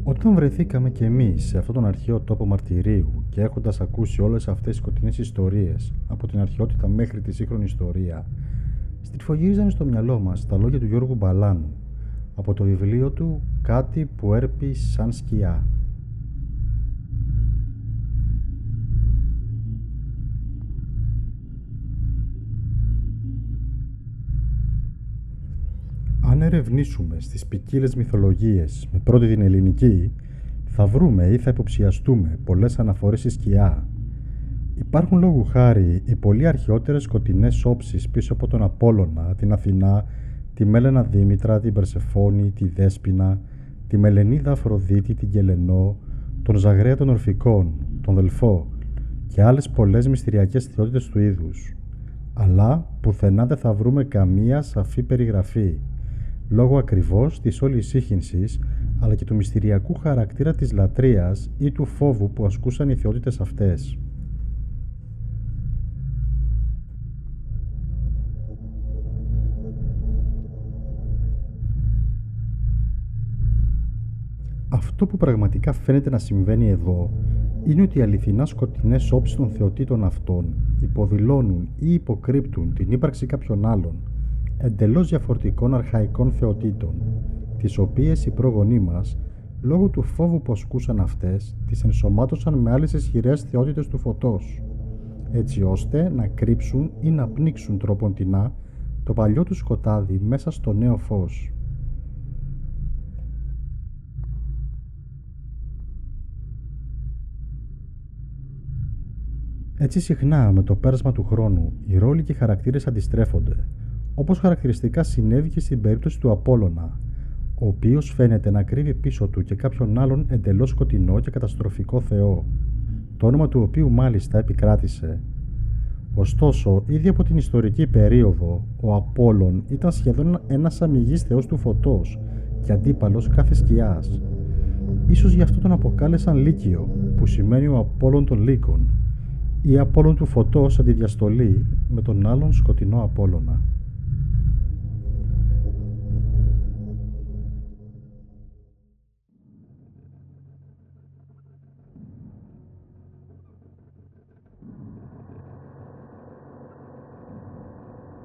[SPEAKER 1] Όταν βρεθήκαμε κι εμείς σε αυτόν τον αρχαίο τόπο μαρτυρίου και έχοντας ακούσει όλες αυτές τις σκοτεινές ιστορίες από την αρχαιότητα μέχρι τη σύγχρονη ιστορία, στριφογύριζαν στο μυαλό μας τα λόγια του Γιώργου Μπαλάνου από το βιβλίο του «Κάτι που έρπει σαν σκιά». ερευνήσουμε στις ποικίλες μυθολογίες με πρώτη την ελληνική, θα βρούμε ή θα υποψιαστούμε πολλές αναφορές στη σκιά. Υπάρχουν λόγου χάρη οι πολύ αρχαιότερες σκοτεινές όψεις πίσω από τον Απόλλωνα, την Αθηνά, τη Μέλαινα Δήμητρα, την Περσεφόνη, τη Δέσποινα, τη Μελενίδα Αφροδίτη, την Κελενό, τον Ζαγραία των Ορφικών, τον Δελφό και άλλες πολλές μυστηριακές θεότητες του είδους. Αλλά πουθενά δεν θα βρούμε καμία σαφή περιγραφή, λόγω ακριβώς της όλης σύγχυνσης, αλλά και του μυστηριακού χαρακτήρα της λατρείας ή του φόβου που ασκούσαν οι θεότητες αυτές. Αυτό που πραγματικά φαίνεται να συμβαίνει εδώ είναι ότι οι αληθινά σκοτεινές όψεις των θεοτήτων αυτών υποδηλώνουν ή υποκρύπτουν την ύπαρξη κάποιων άλλων, εντελώς διαφορετικών αρχαϊκών θεοτήτων, τις οποίες οι πρόγονοί μας, λόγω του φόβου που ασκούσαν αυτές, τις ενσωμάτωσαν με άλλες ισχυρές θεότητες του φωτός, έτσι ώστε να κρύψουν ή να πνίξουν τροποντινά το παλιό του σκοτάδι μέσα στο νέο φως. Έτσι συχνά με το πέρασμα του χρόνου οι ρόλοι και οι χαρακτήρες αντιστρέφονται, όπως χαρακτηριστικά συνέβη και στην περίπτωση του Απόλλωνα, ο οποίος φαίνεται να κρύβει πίσω του και κάποιον άλλον εντελώς σκοτεινό και καταστροφικό θεό, το όνομα του οποίου μάλιστα επικράτησε. Ωστόσο, ήδη από την ιστορική περίοδο, ο Απόλλων ήταν σχεδόν ένας αμυγής θεός του φωτός και αντίπαλος κάθε σκιάς. Ίσως γι' αυτό τον αποκάλεσαν Λύκειο, που σημαίνει ο Απόλλων των Λύκων, ή Απόλλων του φωτός αντιδιαστολή με τον άλλον σκοτεινό Απόλλωνα.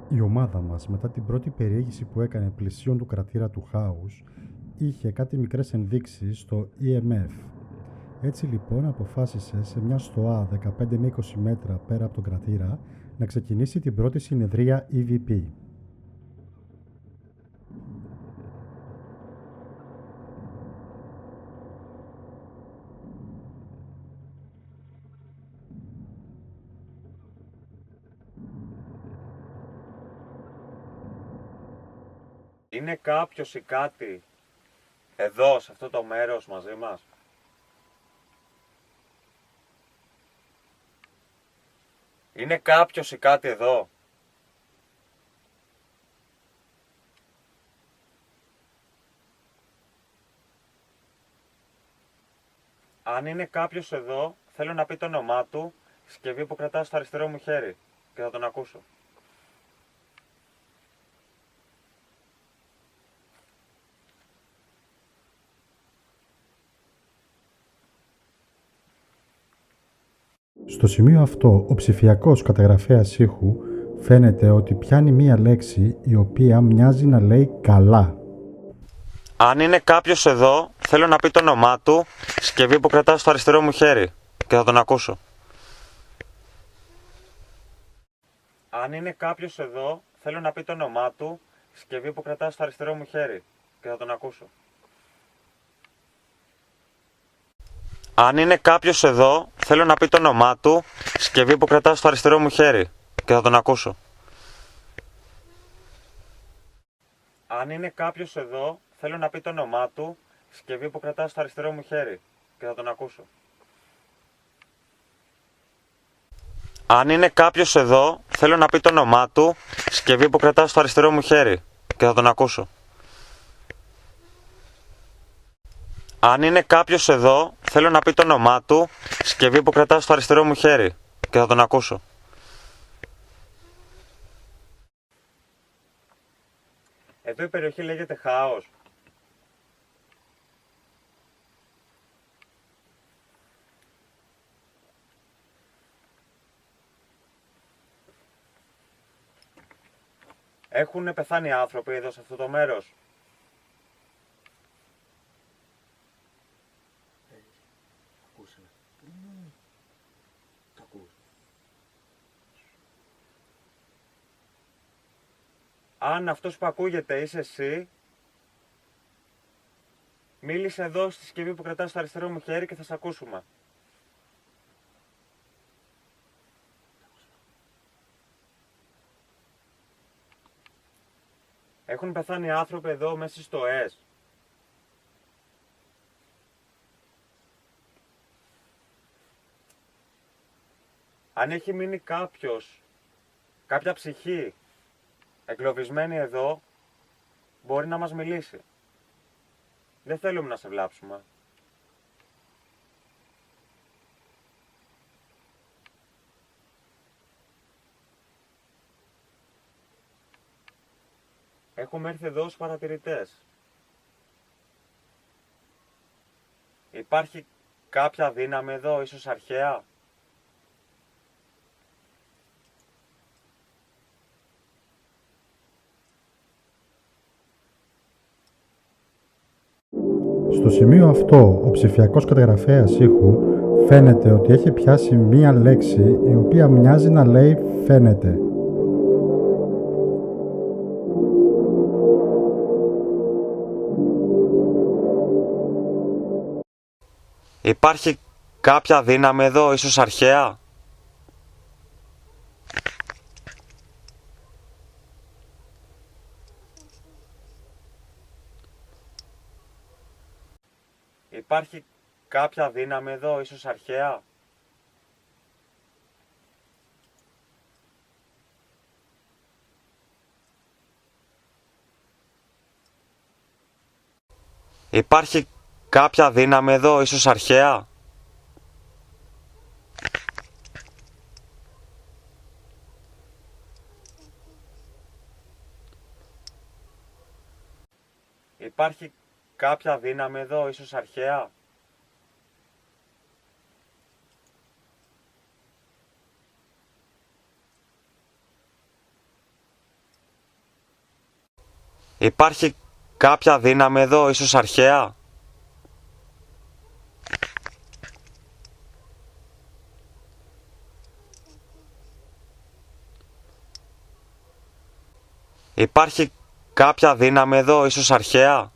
[SPEAKER 1] Η ομάδα μας, μετά την πρώτη περιήγηση που έκανε πλησίον του κρατήρα του Χάους, είχε κάτι μικρές ενδείξεις στο EMF. Έτσι λοιπόν αποφάσισε σε μια στοά 15 με 20 μέτρα πέρα από τον κρατήρα να ξεκινήσει την πρώτη συνεδρία EVP.
[SPEAKER 3] Είναι κάποιος ή κάτι εδώ, σε αυτό το μέρος μαζί μας? Είναι κάποιος ή κάτι εδώ? Αν είναι κάποιος εδώ, θέλω να πει το όνομά του, συσκευή που κρατάω στο αριστερό μου χέρι και θα τον ακούσω.
[SPEAKER 1] Στο σημείο αυτό, ο ψηφιακός καταγραφέας ήχου φαίνεται ότι πιάνει μία λέξη η οποία μοιάζει να λέει «καλά».
[SPEAKER 3] Αν είναι κάποιος εδώ, θέλω να πει το όνομά του, συσκευή που κρατάω στο αριστερό μου χέρι και θα τον ακούσω. Αν είναι κάποιος εδώ, θέλω να πει το όνομά του, συσκευή που κρατάω στο αριστερό μου χέρι και θα τον ακούσω. Αν είναι κάποιος εδώ, θέλω να πει το όνομά του, συσκευή που κρατάω στο αριστερό μου χέρι και θα τον ακούσω. Αν είναι κάποιος εδώ, θέλω να πει το όνομά του, συσκευή που κρατάω στο αριστερό μου χέρι και θα τον ακούσω. Αν είναι κάποιος εδώ, θέλω να πει το όνομά του, συσκευή που κρατάω στο αριστερό μου χέρι και θα τον ακούσω. Αν είναι κάποιος εδώ, θέλω να πει το όνομά του, συσκευή που κρατάω στο αριστερό μου χέρι και θα τον ακούσω. Εδώ η περιοχή λέγεται Χάος. Έχουν πεθάνει άνθρωποι εδώ σε αυτό το μέρος? Αν αυτός που ακούγεται είσαι εσύ, Μίλησε εδώ στη συσκευή που κρατάω στο αριστερό μου χέρι και θα σε ακούσουμε. Έχουν πεθάνει άνθρωποι εδώ μέσα στο ΕΣ. Αν έχει μείνει κάποια ψυχή εγκλωβισμένη εδώ, μπορεί να μας μιλήσει. Δεν θέλουμε να σε βλάψουμε. Έχουμε έρθει εδώ ως παρατηρητές. Υπάρχει κάποια δύναμη εδώ, ίσως αρχαία?
[SPEAKER 1] Στο σημείο αυτό, ο ψηφιακός καταγραφέας ήχου φαίνεται ότι έχει πιάσει μία λέξη η οποία μοιάζει να λέει «φαίνεται».
[SPEAKER 3] Υπάρχει κάποια δύναμη εδώ, ίσως αρχαία? Υπάρχει κάποια δύναμη εδώ, ίσως αρχαία? Υπάρχει κάποια δύναμη εδώ, ίσως αρχαία? Υπάρχει κάποια δύναμη εδώ, ίσως αρχαία? Υπάρχει κάποια δύναμη εδώ, ίσως αρχαία? Υπάρχει κάποια δύναμη εδώ, ίσως αρχαία?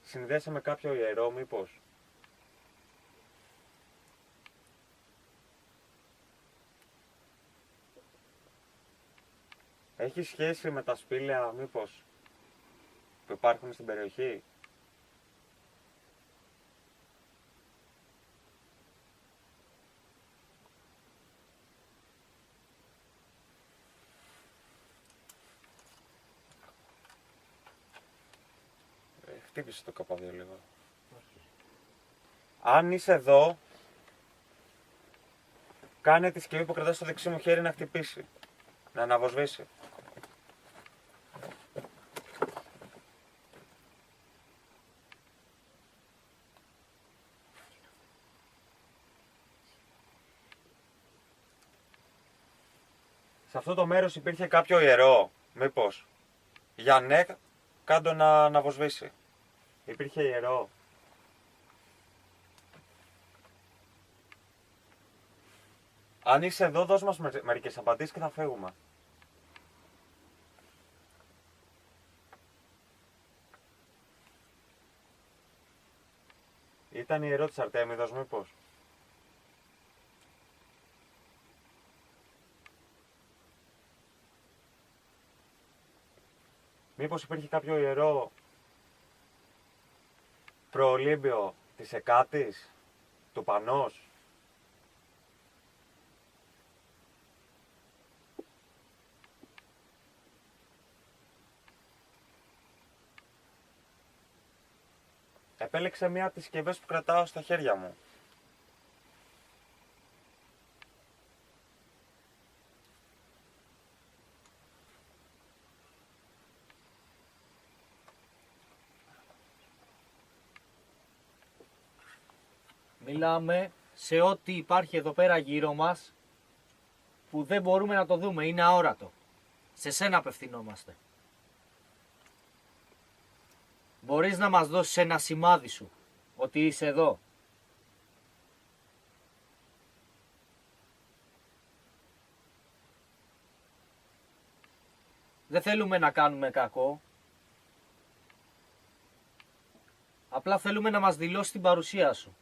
[SPEAKER 3] Συνδέεσαι με κάποιο ιερό, μήπως? Έχει σχέση με τα σπήλαια, μήπως, που υπάρχουν στην περιοχή? Χτύπησε το καπαδίο λίγο. Αν είσαι εδώ, κάνε τη συσκευή που κρατάς στο δεξί μου χέρι να χτυπήσει. Να αναβοσβήσει. Σε αυτό το μέρος υπήρχε κάποιο ιερό, μήπως? Για ναι, κάντο να αναβοσβήσει. Υπήρχε ιερό. Αν είσαι εδώ, δώσ' μας μερικές απαντήσεις και θα φύγουμε. Ήταν ιερό της Αρτέμιδος, μήπως? Μήπως υπήρχε κάποιο ιερό προολύμπιο της Εκάτης, του Πανός? Επέλεξε μία από τις συσκευές που κρατάω στα χέρια μου.
[SPEAKER 4] Μιλάμε σε ό,τι υπάρχει εδώ πέρα γύρω μας που δεν μπορούμε να το δούμε, είναι αόρατο. Σε σένα απευθυνόμαστε. Μπορείς να μας δώσεις ένα σημάδι σου ότι είσαι εδώ? Δεν θέλουμε να κάνουμε κακό. Απλά θέλουμε να μας δηλώσει την παρουσία σου.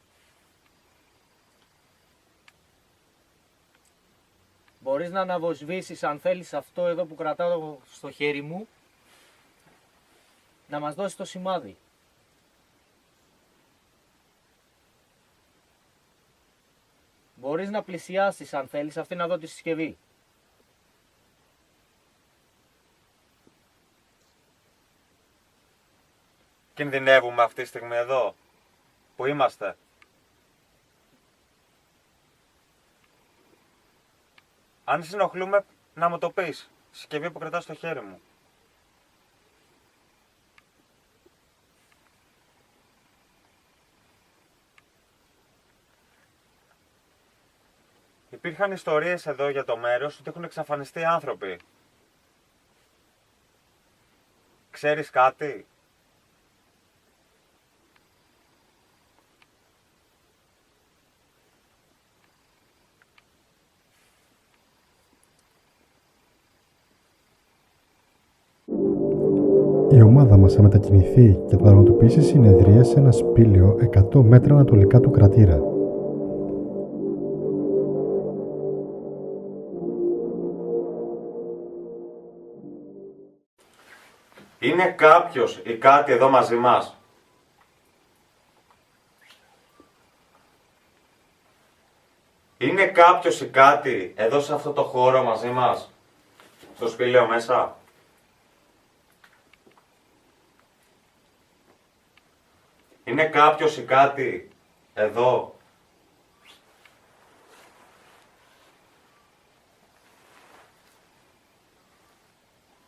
[SPEAKER 4] Μπορείς να αναβοσβήσεις αν θέλεις αυτό εδώ που κρατάω στο χέρι μου, να μας δώσεις το σημάδι. Μπορείς να πλησιάσεις αν θέλεις αυτή να δω τη συσκευή.
[SPEAKER 3] Κινδυνεύουμε αυτή τη στιγμή εδώ που είμαστε. Αν συνοχλούμε, να μου το πεις. Συσκευή που κρατάς στο χέρι μου. Υπήρχαν ιστορίες εδώ για το μέρος ότι έχουν εξαφανιστεί άνθρωποι. Ξέρεις κάτι?
[SPEAKER 1] Η ομάδα μας θα μετακινηθεί και θα πραγματοποιήσει συνεδρίες σε ένα σπήλαιο 100 μέτρα ανατολικά του κρατήρα.
[SPEAKER 3] Είναι κάποιος ή κάτι εδώ μαζί μας? Είναι κάποιος ή κάτι εδώ σε αυτό το χώρο μαζί μας? Στο σπήλαιο μέσα? Είναι κάποιος ή κάτι εδώ?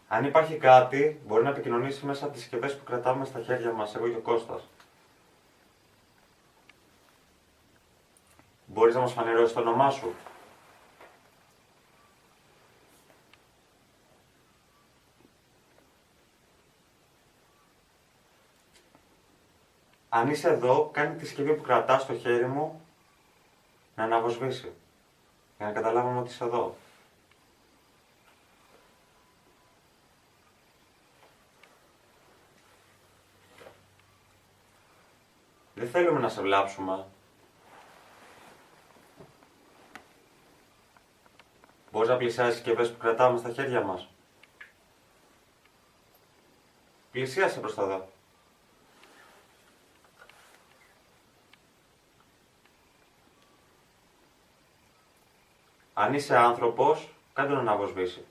[SPEAKER 3] Αν υπάρχει κάτι, μπορεί να επικοινωνήσει μέσα από τις συσκευές που κρατάμε στα χέρια μας, εγώ και ο Κώστας. Μπορείς να μας φανερώσεις το όνομά σου? Αν είσαι εδώ, κάνει τη συσκευή που κρατάς στο χέρι μου να αναβοσβήσει. Για να καταλάβουμε ότι είσαι εδώ. Δεν θέλουμε να σε βλάψουμε. Μπορείς να πλησιάσεις συσκευές που κρατάμε στα χέρια μας? Πλησίασε προς τα εδώ. Αν είσαι άνθρωπος, κάντε τον να αναβοσβήσει.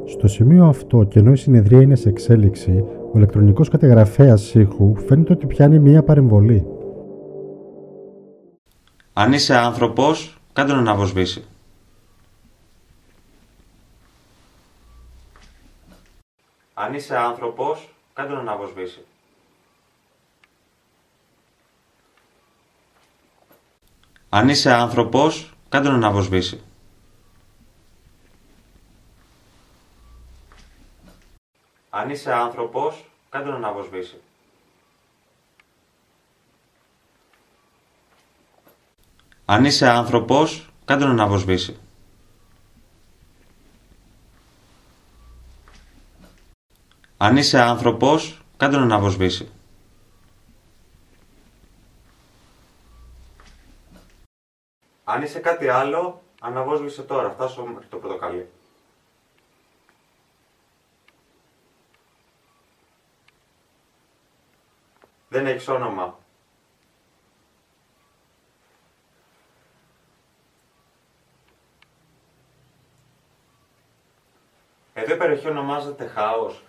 [SPEAKER 1] Στο σημείο αυτό, και ενώ η συνεδρία είναι σε εξέλιξη, ο ηλεκτρονικός καταγραφέας ήχου φαίνεται ότι πιάνει μία παρεμβολή.
[SPEAKER 3] Αν είσαι άνθρωπος, κάντε τον να αναβοσβήσει. Αν είσαι άνθρωπος, κάντε τον να αναβοσβήσει. Αν είσαι άνθρωπος, κάντε τον να αναβοσβήσει. Αν είσαι άνθρωπος, κάντε τον να αναβοσβήσει. Αν είσαι άνθρωπος, κάντε τον να αναβοσβήσει. Αν είσαι άνθρωπος, κάντε τον να αναβοσβήσει. Αν είσαι κάτι άλλο, αναβόσβησε τώρα, φτάσω μέχρι το πορτοκαλί. Δεν έχεις όνομα. Εδώ η περιοχή ονομάζεται Χάος.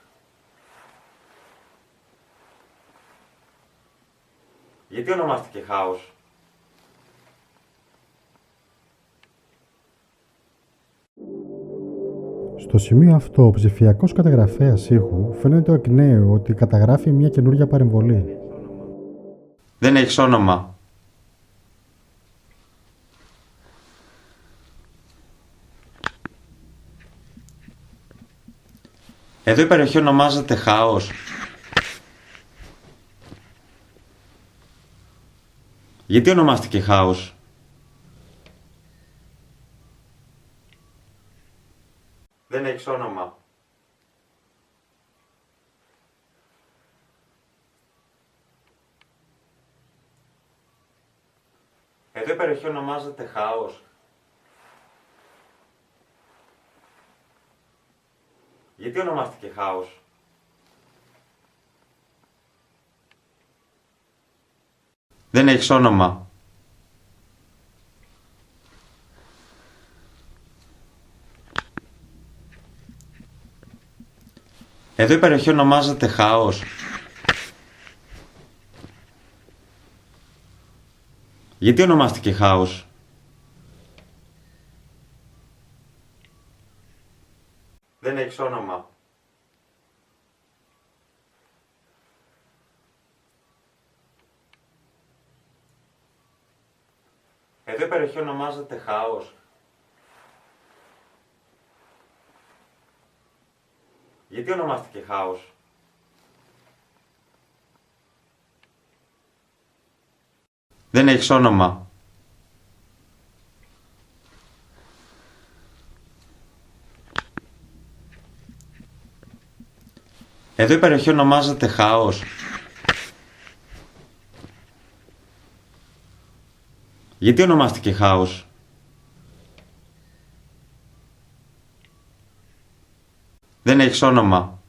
[SPEAKER 3] Γιατί ονομάστηκε Χάος?
[SPEAKER 1] Στο σημείο αυτό, ο ψηφιακός καταγραφέας ήχου φαίνεται εκ νέου ότι καταγράφει μια καινούργια παρεμβολή.
[SPEAKER 3] Δεν έχεις όνομα. Εδώ η περιοχή ονομάζεται Χάος. Γιατί ονομάστηκε Χάος? όνομα. Εδώ η περιοχή ονομάζεται Χάος. Γιατί ονομάστηκε Χάος? Δεν έχεις όνομα. Εδώ η περιοχή ονομάζεται Χάος. Γιατί ονομάστηκε Χάος? Δεν έχεις όνομα. Εδώ η περιοχή ονομάζεται Χάος. Γιατί ονομάστηκε Χάος? Δεν έχεις όνομα. Εδώ η περιοχή ονομάζεται Χάος. Γιατί ονομάστηκε Χάος? Δεν έχεις όνομα.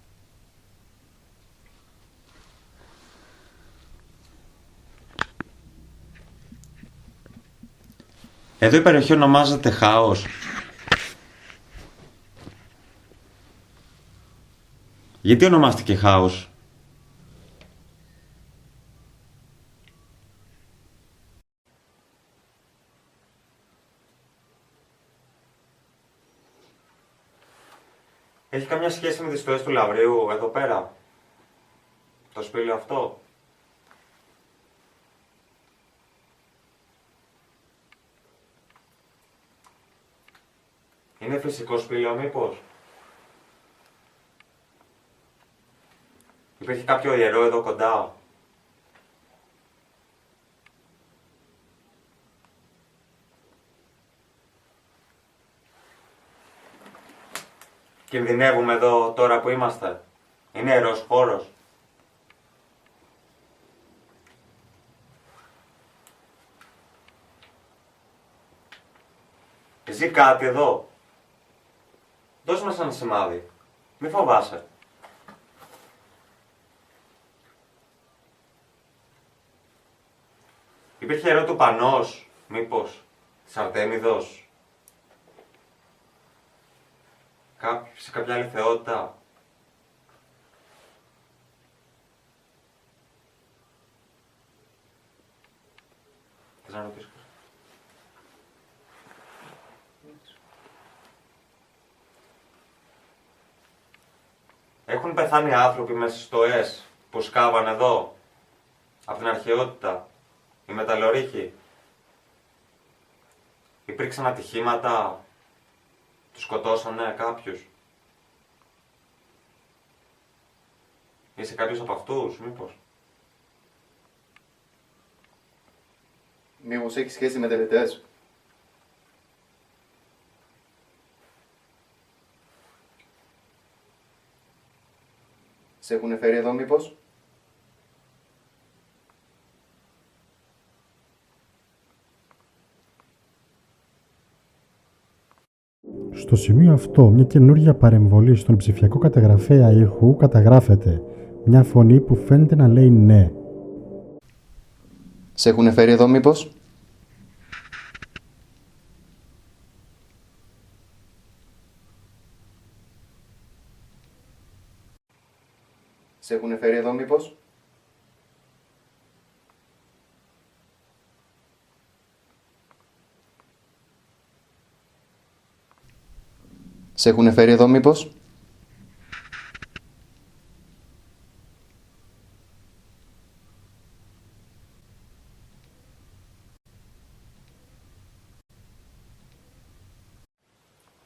[SPEAKER 3] Εδώ η περιοχή ονομάζεται Χάος. Γιατί ονομάστηκε Χάος? Έχει καμιά σχέση με τις στοές του Λαυρίου εδώ πέρα? Το σπήλαιο αυτό? Είναι φυσικό σπήλαιο μήπως? Υπήρχε κάποιο ιερό εδώ κοντά? Κινδυνεύουμε εδώ τώρα που είμαστε? Είναι ιερός χώρος? Ζει κάτι εδώ? Δώσ' μας ένα σημάδι. Μη φοβάσαι. Υπήρχε ιερό του Πανός, μήπως, της Αρτέμιδος, σε κάποια άλλη θεότητα? Θες να ρωτήσω? Έχουν πεθάνει άνθρωποι μέσα στις στοές που σκάβαν εδώ, από την αρχαιότητα, οι μεταλλορύχοι? Υπήρξαν ατυχήματα, τους σκοτώσανε κάποιους? Είσαι κάποιος από αυτούς, μήπως?
[SPEAKER 5] Μήπως έχει σχέση με τελετές? Σε έχουν φέρει εδώ μήπως?
[SPEAKER 1] Στο σημείο αυτό, μια καινούργια παρεμβολή στον ψηφιακό καταγραφέα ήχου καταγράφεται. Μια φωνή που φαίνεται να λέει ναι.
[SPEAKER 5] Σε έχουν φέρει εδώ μήπως? Σε έχουν φέρει εδώ μήπως? Σε έχουν φέρει εδώ μήπως?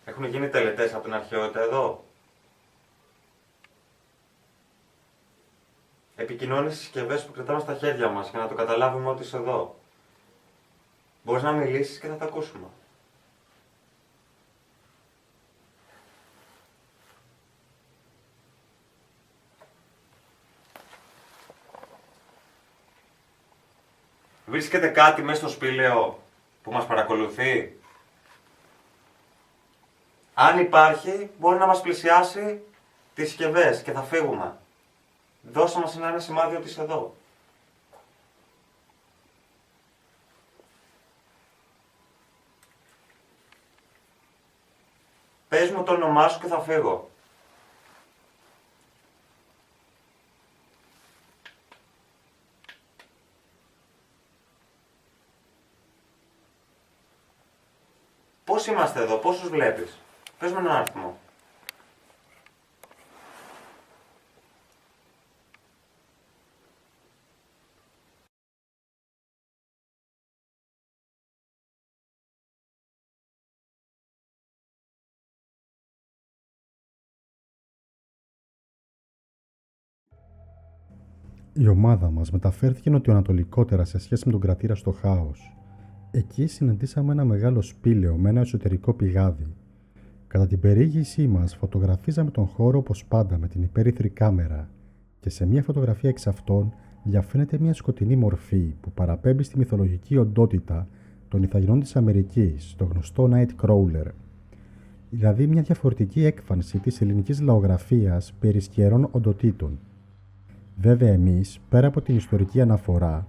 [SPEAKER 3] Έχουν γίνει τελετές από την αρχαιότητα εδώ? Επικοινώνεις συσκευές που κρατάμε στα χέρια μας για να το καταλάβουμε ότι είσαι εδώ. Μπορείς να μιλήσεις και θα τα ακούσουμε. Βρίσκεται κάτι μέσα στο σπήλαιο που μας παρακολουθεί? Αν υπάρχει, μπορεί να μας πλησιάσει τις συσκευές και θα φύγουμε. Δώσε μας ένα σημάδι ότι είσαι εδώ. Πες μου το όνομά σου και θα φύγω. Πώς είμαστε εδώ, πόσους βλέπεις? Πες μου έναν αριθμό.
[SPEAKER 1] Η ομάδα μας μεταφέρθηκε νοτιοανατολικότερα σε σχέση με τον κρατήρα στο Χάος. Εκεί συναντήσαμε ένα μεγάλο σπήλαιο με ένα εσωτερικό πηγάδι. Κατά την περιήγησή μας φωτογραφίζαμε τον χώρο όπως πάντα με την υπέρυθρη κάμερα και σε μια φωτογραφία εξ αυτών διαφαίνεται μια σκοτεινή μορφή που παραπέμπει στη μυθολογική οντότητα των Ιθαγενών της Αμερικής, το γνωστό Nightcrawler. Δηλαδή μια διαφορετική έκφανση της ελληνικής λαογραφίας περί σκιερών οντοτήτων. Βέβαια εμείς, πέρα από την ιστορική αναφορά,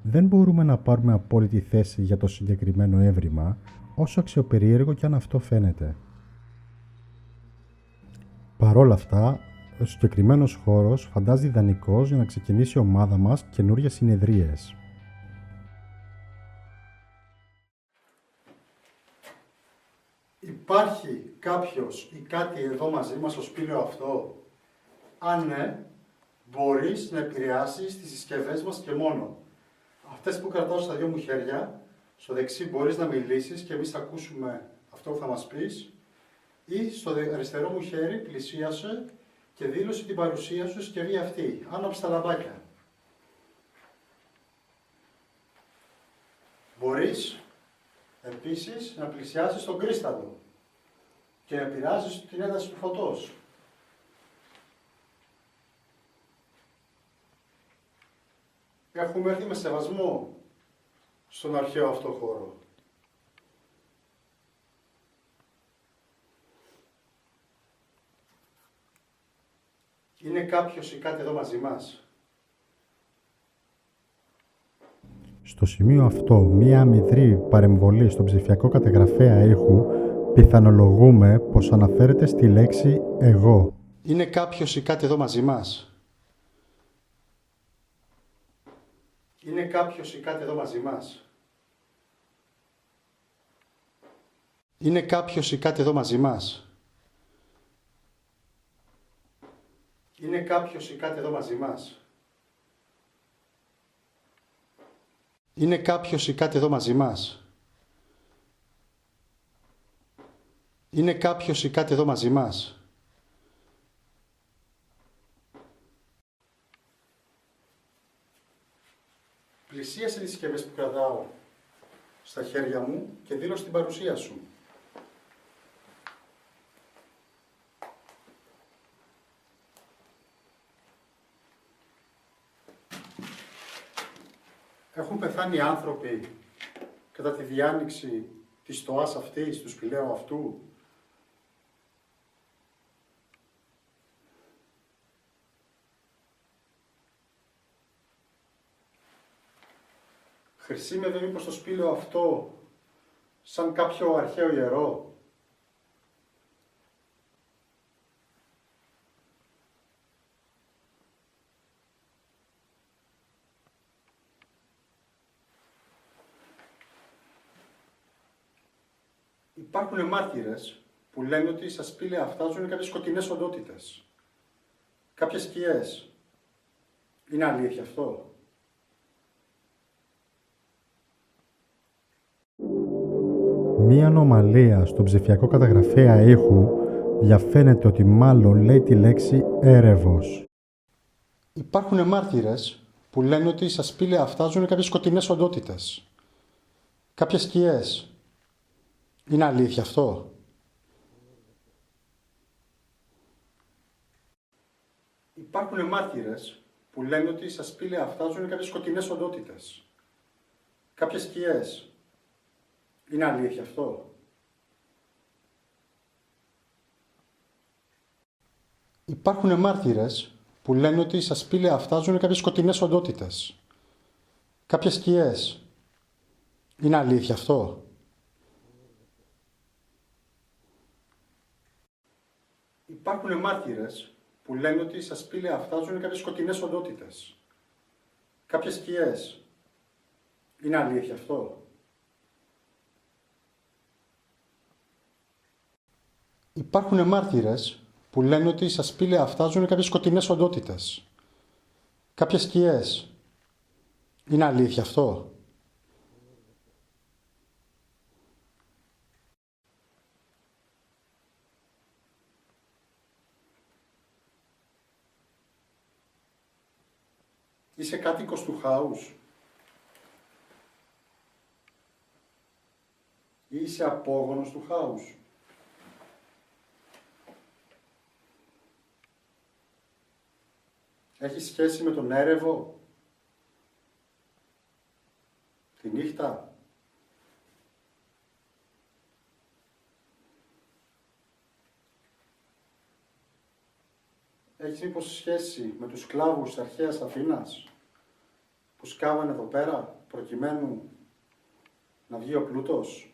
[SPEAKER 1] δεν μπορούμε να πάρουμε απόλυτη θέση για το συγκεκριμένο έβριμα, όσο αξιοπερίεργο κι αν αυτό φαίνεται. Παρόλα αυτά, ο συγκεκριμένος χώρος φαντάζει ιδανικός για να ξεκινήσει η ομάδα μας καινούριες συνεδρίες.
[SPEAKER 6] Υπάρχει κάποιος ή κάτι εδώ μαζί μας στο σπήλαιο αυτό? Αν ναι, μπορείς να επηρεάσεις τις συσκευές μας και μόνο. Αυτές που κρατάω στα δυο μου χέρια, στο δεξί μπορείς να μιλήσεις και εμείς θα ακούσουμε αυτό που θα μας πεις, ή στο αριστερό μου χέρι πλησίασε και δήλωσε την παρουσία σου στη συσκευή αυτή. Άναψε τα λαμπάκια. Μπορείς επίσης να πλησιάσεις τον κρίσταλο και να επηρεάσεις την ένταση του φωτός. Έχουμε έρθει με σεβασμό στον αρχαίο αυτό χώρο. Είναι κάποιος ή κάτι εδώ μαζί μας?
[SPEAKER 1] Στο σημείο αυτό, μία αμυδρή παρεμβολή στον ψηφιακό καταγραφέα ήχου πιθανολογούμε πως αναφέρεται στη λέξη «εγώ».
[SPEAKER 6] Είναι κάποιος ή κάτι εδώ μαζί μας? Είναι κάποιος ή κάτι εδώ μαζί μας? Είναι κάποιος ή κάτι εδώ μαζί μας? Είναι κάποιος ή κάτι εδώ μαζί μας? Είναι κάποιος ή κάτι εδώ μαζί μας? Είναι κάποιος ή κάτι εδώ μαζί μας? Πλησίασε τις συσκευές που κρατάω στα χέρια μου και δήλωσε την παρουσία σου. Έχουν πεθάνει άνθρωποι κατά τη διάνοιξη της στοάς αυτής, του σπηλαίου αυτού? Χρησιμεύε μήπως το σπήλαιο αυτό σαν κάποιο αρχαίο ιερό? Υπάρχουν μάρτυρες που λένε ότι στα σπήλαια αυτά ζουν κάποιες σκοτεινές οντότητες. Κάποιες σκιές. Είναι αλήθεια αυτό?
[SPEAKER 1] Μία ανομαλία στο ψηφιακό καταγραφέα ήχου διαφαίνεται ότι μάλλον λέει τη λέξη έρευος.
[SPEAKER 6] Υπάρχουν μάρτυρες που λένε ότι στα σπήλαια αυτά ζουν κάποιες σκοτεινές οντότητες. Κάποιες σκιές. Είναι αλήθεια αυτό? Υπάρχουν μάρτυρες που λένε ότι στα σπήλαια αυτά ζουν κάποιες σκοτεινές οντότητες. κάποιες σκιές. Είναι αλήθεια αυτό? Υπάρχουν μάρτυρες που λένε ότι στα σπήλαια αυτά ζουν κάποιες σκοτεινές οντότητες. Κάποιες σκιές. Είναι αλήθεια αυτό? Υπάρχουν μάρτυρες που λένε ότι στα σπήλαια αυτά ζουν κάποιες σκοτεινές οντότητες. Κάποιες σκιές. Είναι αλήθεια αυτό? Υπάρχουν μάρτυρες που λένε ότι στα σπήλαια αυτά ζουν κάποιες σκοτεινές οντότητες. Κάποιες σκιές. Είναι αλήθεια αυτό? Είσαι κάτοικος του χάους? Ή είσαι απόγονος του χάους? Έχει σχέση με τον έρευο? Τη νύχτα? Έχεις μήπως σχέση με τους σκλάβους της αρχαίας Αθήνας που σκάβανε εδώ πέρα προκειμένου να βγει ο πλούτος?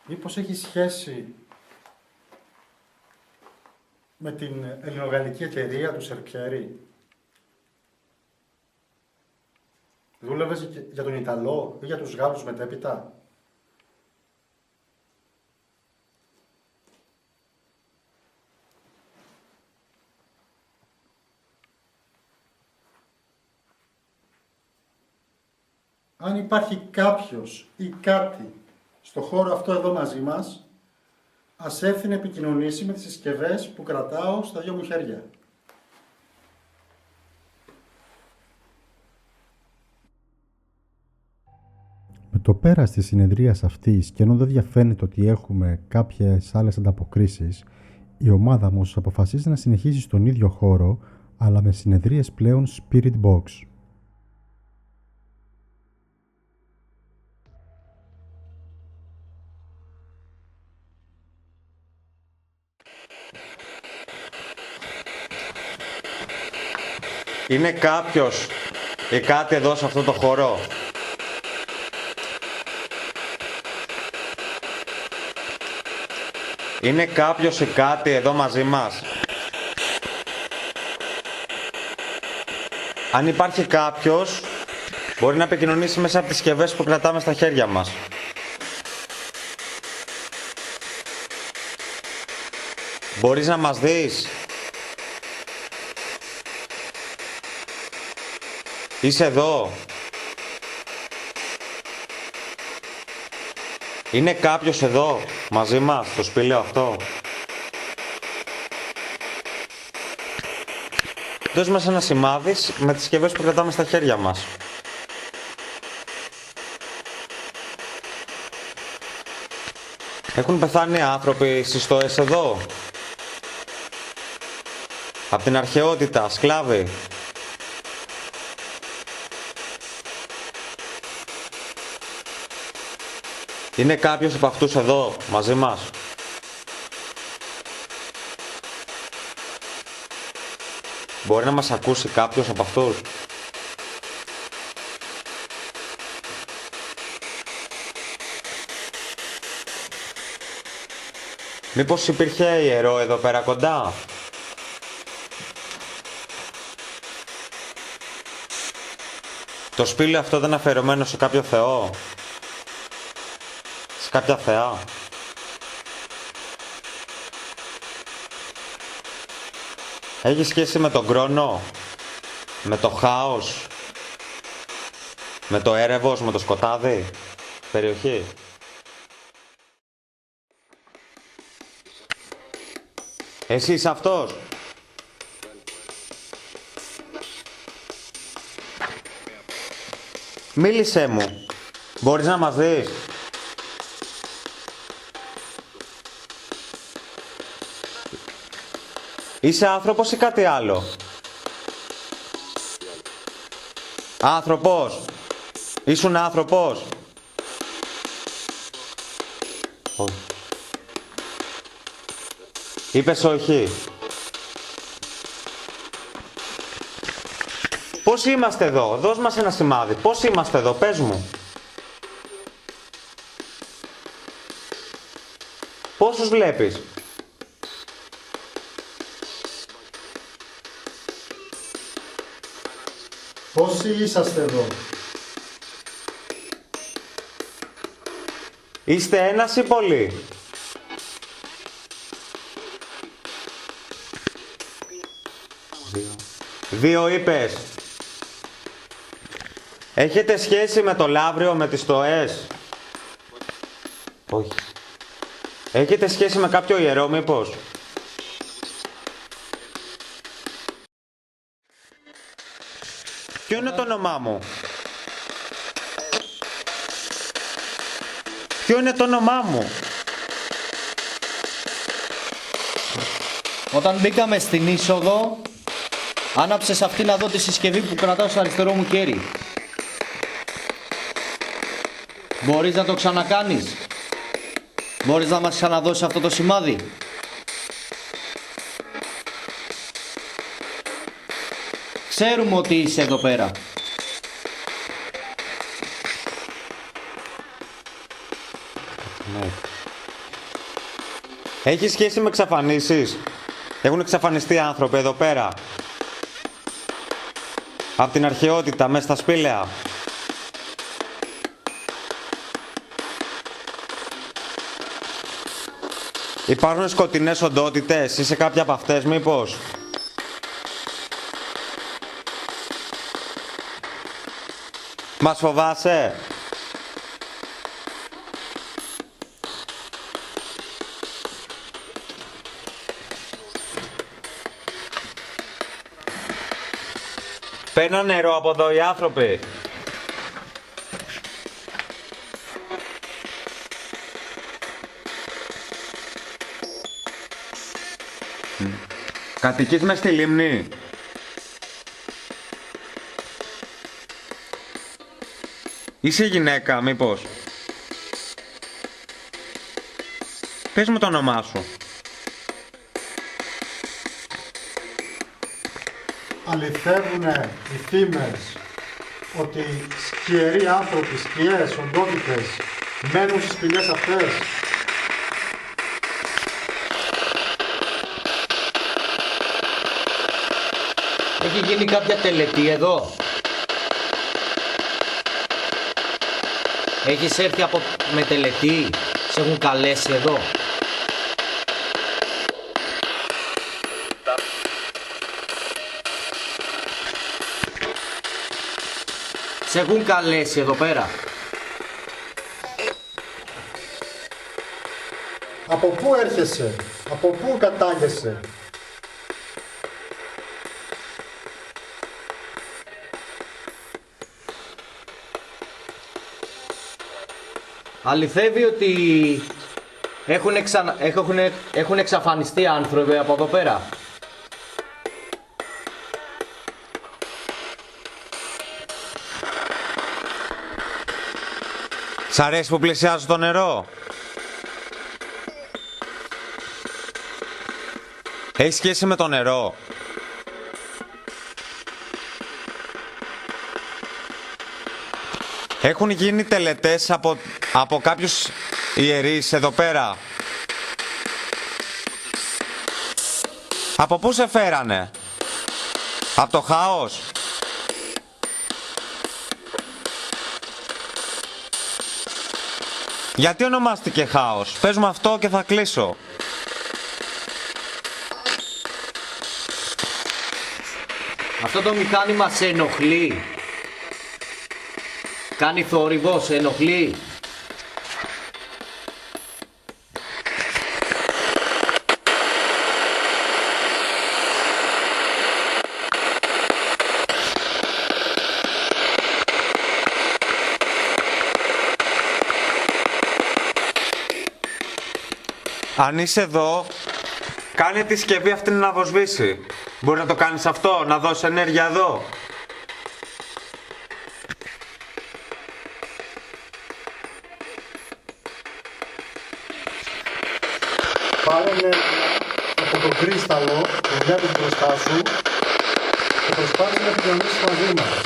[SPEAKER 6] Μήπως έχει σχέση με την ελληνογαλλική εταιρεία του Σερπιέρη? Δούλευες για τον Ιταλό ή για τους Γάλλους μετέπειτα? Αν υπάρχει κάποιος ή κάτι στο χώρο αυτό εδώ μαζί μας, ας έρθει να επικοινωνήσει με τις συσκευές που κρατάω στα δυο μου χέρια.
[SPEAKER 1] Με το πέρας της συνεδρίας αυτής και ενώ δεν διαφαίνεται ότι έχουμε κάποιες άλλες ανταποκρίσεις, η ομάδα μας αποφασίζει να συνεχίσει στον ίδιο χώρο, αλλά με συνεδρίες πλέον Spirit Box.
[SPEAKER 3] Είναι κάποιος ή κάτι εδώ σε αυτό το χώρο? Είναι κάποιος ή κάτι εδώ μαζί μας? Αν υπάρχει κάποιος, μπορεί να επικοινωνήσει μέσα από τις συσκευές που κρατάμε στα χέρια μας. Μπορείς να μας δεις? Είσαι εδώ? Είναι κάποιος εδώ μαζί μας στο σπήλαιο αυτό? Δώσ' μας ένα σημάδι με τις συσκευές που κρατάμε στα χέρια μας. Έχουν πεθάνει άνθρωποι στις στοές εδώ? Απ' την αρχαιότητα, σκλάβοι? Είναι κάποιος από αυτούς εδώ μαζί μας? Μπορεί να μας ακούσει κάποιος από αυτούς? Μήπως υπήρχε ιερό εδώ πέρα κοντά? Το σπήλαιο αυτό δεν είναι αφιερωμένο σε κάποιο θεό? Σε κάποια θεά? Έχει σχέση με τον χρόνο? Με το χάος? Με το έρευος? Με το σκοτάδι? Περιοχή? Εσύ είσαι αυτός? Μίλησέ μου. Μπορείς να μας δεις? Είσαι άνθρωπος ή κάτι άλλο? Άνθρωπος. Ήσουν άνθρωπος. Όχι. Είπες όχι. Πώς είμαστε εδώ? Δώσ' μας ένα σημάδι. Πώς είμαστε εδώ? Πες μου. Πόσους βλέπεις?
[SPEAKER 6] Πόσοι είσαστε εδώ?
[SPEAKER 3] Είστε ένας ή πολλοί? Δύο είπες. Έχετε σχέση με το Λαύριο, με τις στοές? Όχι. Έχετε σχέση με κάποιο ιερό μήπως? Ποιο είναι το όνομά μου? Ποιο είναι το όνομά μου?
[SPEAKER 4] Όταν μπήκαμε στην είσοδο, άναψες αυτή να δω τη συσκευή που κρατάω στο αριστερό μου χέρι. Μπορείς να το ξανακάνεις? Μπορείς να μας ξαναδώσεις αυτό το σημάδι? Ξέρουμε ότι είσαι εδώ πέρα.
[SPEAKER 3] Ναι. Έχει σχέση με εξαφανίσεις? Έχουν εξαφανιστεί άνθρωποι εδώ πέρα? Από την αρχαιότητα, μέσα στα σπήλαια? Υπάρχουν σκοτεινές οντότητες? Είσαι κάποια από αυτές μήπως? Μας φοβάσαι? Παίρνω νερό από εδώ οι άνθρωποι. Κατοικείς μες στη λίμνη? Είσαι γυναίκα μήπως? Πες μου το όνομά σου.
[SPEAKER 6] Αληθεύουνε οι φήμες ότι σκιεροί άνθρωποι, σκιές, οντότητες μένουν στις σπηλιές αυτές?
[SPEAKER 4] Έχει γίνει κάποια τελετή εδώ? Έχεις έρθει με τελετή? Σε έχουν καλέσει εδώ? Σε έχουν καλέσει εδώ πέρα?
[SPEAKER 6] Από πού έρχεσαι? Από πού κατάγεσαι?
[SPEAKER 4] Αληθεύει ότι έχουν εξαφανιστεί άνθρωποι από εδώ πέρα?
[SPEAKER 3] Σ' αρέσει που πλησιάζω το νερό? Έχει σχέση με το νερό? Έχουν γίνει τελετές από κάποιους ιερείς εδώ πέρα? Από πού σε φέρανε? Από το χάος? Γιατί ονομάστηκε χάος? Πες μου αυτό και θα κλείσω.
[SPEAKER 4] Αυτό το μηχάνημα σε ενοχλεί? Κάνει θόρυβο, σε ενοχλεί?
[SPEAKER 3] Αν είσαι εδώ, κάνε τη συσκευή αυτή να αποσβήσει. Μπορεί να το κάνεις αυτό, να δώσει ενέργεια εδώ.
[SPEAKER 6] Πάρε ενέργεια από το κρίσταλο που βλέπεις μπροστά σου και προσπάθησε να επικοινωνήσεις μαζί μας.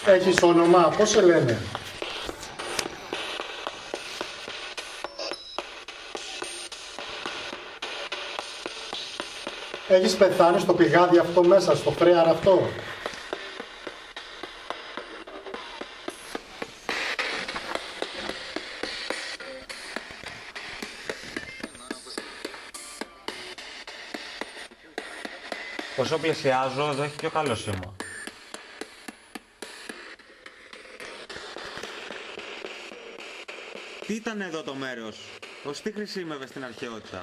[SPEAKER 6] Έχεις όνομα, πώς σε λένε? Έχεις πεθάνει στο πηγάδι αυτό μέσα, στο φρέαρ αυτό?
[SPEAKER 3] Όσο πλησιάζω, εδώ έχει πιο καλό σήμα. Τι ήταν εδώ το μέρος? Ως τι χρησιμεύε στην αρχαιότητα?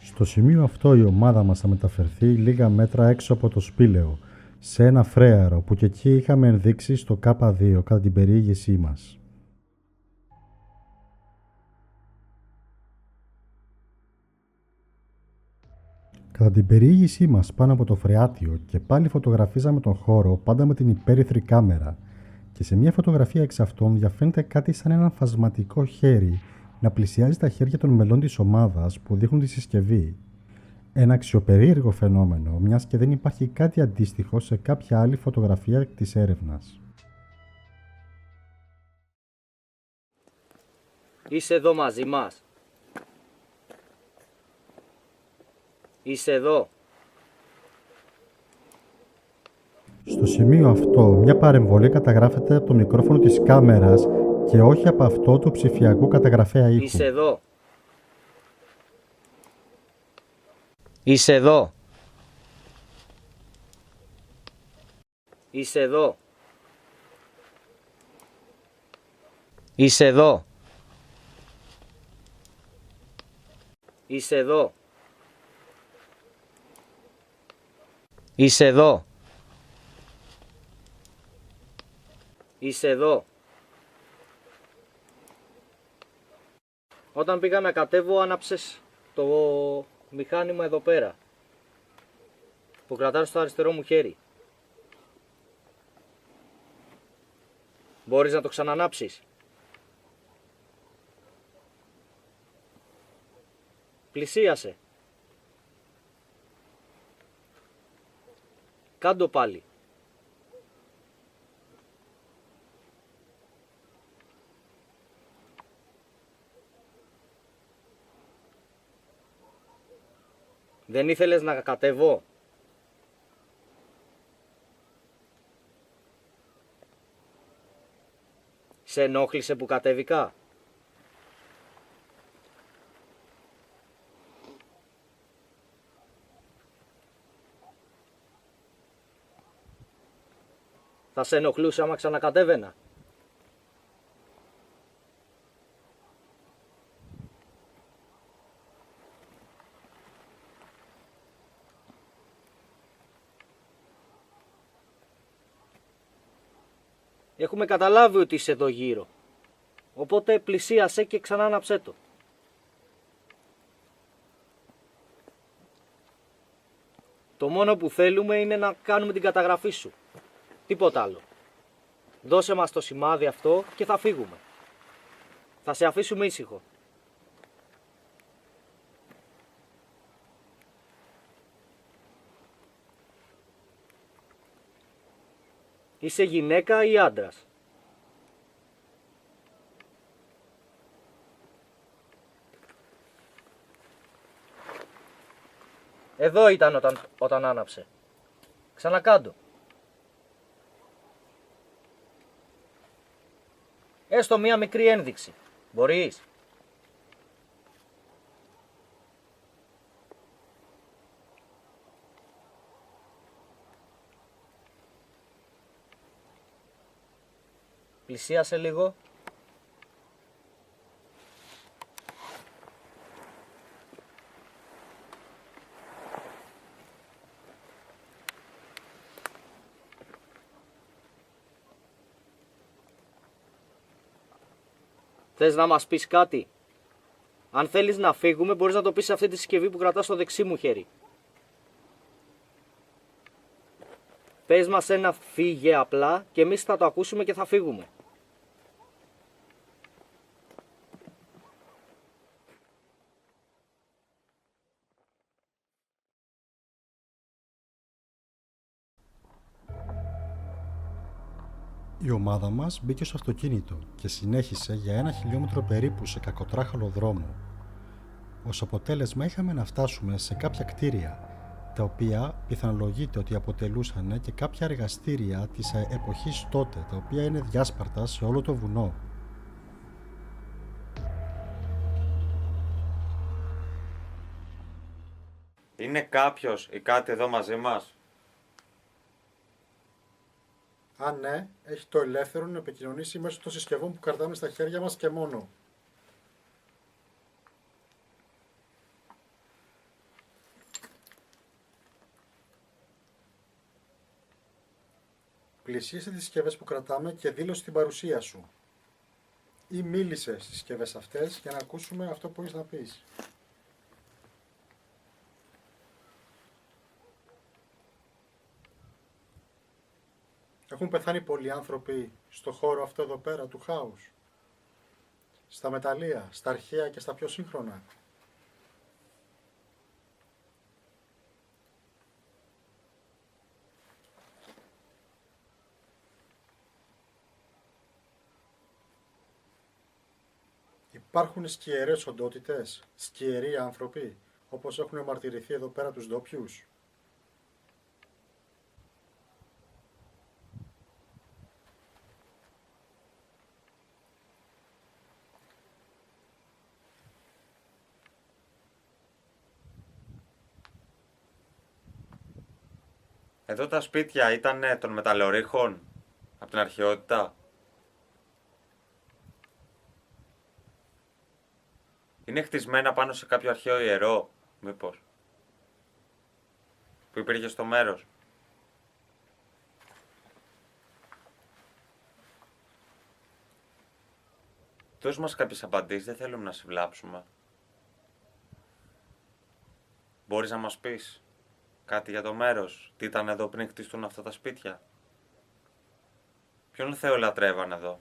[SPEAKER 1] Στο σημείο αυτό η ομάδα μας θα μεταφερθεί λίγα μέτρα έξω από το σπήλαιο, σε ένα φρέαρο που και εκεί είχαμε ενδείξει στο K2 κατά την περιήγησή μας. Κατά την περιήγησή μας πάνω από το φρεάτιο και πάλι φωτογραφίζαμε τον χώρο πάντα με την υπέρυθρη κάμερα και σε μια φωτογραφία εξ αυτών διαφαίνεται κάτι σαν ένα φασματικό χέρι να πλησιάζει τα χέρια των μελών της ομάδας που δείχνουν τη συσκευή. Ένα αξιοπερίεργο φαινόμενο, μιας και δεν υπάρχει κάτι αντίστοιχο σε κάποια άλλη φωτογραφία της έρευνας.
[SPEAKER 4] Είσαι εδώ μαζί μας. Είσαι εδώ.
[SPEAKER 1] Στο σημείο αυτό, μια παρεμβολή καταγράφεται από το μικρόφωνο της κάμερας και όχι από αυτό του ψηφιακού καταγραφέα ήχου.
[SPEAKER 4] Είσαι εδώ. Είσαι εδώ. Είσαι εδώ. Είσαι εδώ. Είσαι εδώ. Είσαι εδώ. Είσαι εδώ. Όταν πήγα να κατέβω άναψες το μηχάνημα εδώ πέρα που κρατάω στο αριστερό μου χέρι. Μπορείς να το ξανανάψεις? Πλησίασε. Κάντο πάλι. Δεν ήθελες να κατέβω? Σε ενόχλησε που κατέβηκα? Θα σε ενοχλούσε άμα ξανακατέβαινα? Έχουμε καταλάβει ότι είσαι εδώ γύρω. Οπότε πλησίασέ και ξανά άναψέ το. Το μόνο που θέλουμε είναι να κάνουμε την καταγραφή σου. Τίποτα άλλο. Δώσε μας το σημάδι αυτό και θα φύγουμε. Θα σε αφήσουμε ήσυχο. Είσαι γυναίκα ή άντρας? Εδώ ήταν όταν άναψε. Ξανακάντο. Έστω μία μικρή ένδειξη. Μπορείς? Πλησίασε λίγο. Θες να μας πεις κάτι? Αν θέλεις να φύγουμε, μπορείς να το πεις σε αυτή τη συσκευή που κρατάς στο δεξί μου χέρι. Πες μας ένα φύγε απλά και εμείς θα το ακούσουμε και θα φύγουμε.
[SPEAKER 1] Η ομάδα μας μπήκε στο αυτοκίνητο και συνέχισε για 1 χιλιόμετρο περίπου σε κακοτράχαλο δρόμο. Ως αποτέλεσμα είχαμε να φτάσουμε σε κάποια κτίρια, τα οποία πιθανολογείται ότι αποτελούσαν και κάποια εργαστήρια της εποχής τότε, τα οποία είναι διάσπαρτα σε όλο το βουνό.
[SPEAKER 3] Είναι κάποιος ή κάτι εδώ μαζί μας?
[SPEAKER 6] Αν ναι, έχει το ελεύθερο να επικοινωνήσει μέσω των συσκευών που κρατάμε στα χέρια μας και μόνο. Πλησίασε τις συσκευές που κρατάμε και δήλωσε την παρουσία σου. Ή μίλησε στις συσκευές αυτές για να ακούσουμε αυτό που έχεις να πεις. Έχουν πεθάνει πολλοί άνθρωποι στο χώρο αυτό εδώ πέρα του χάους. Στα μεταλλεία, στα αρχαία και στα πιο σύγχρονα. Υπάρχουν σκιερές οντότητες, σκιεροί άνθρωποι, όπως έχουν μαρτυρηθεί εδώ πέρα τους ντόπιους.
[SPEAKER 3] Εδώ τα σπίτια ήταν των μεταλλεορίχων, από την αρχαιότητα. Είναι χτισμένα πάνω σε κάποιο αρχαίο ιερό, μήπως, που υπήρχε στο μέρος. Δώσ' μας κάποιες απαντήσεις, δεν θέλουμε να σε βλάψουμε. Μπορείς να μας πεις κάτι για το μέρος, τι ήταν εδώ πριν χτιστούν αυτά τα σπίτια? Ποιον Θεό λατρεύαν εδώ?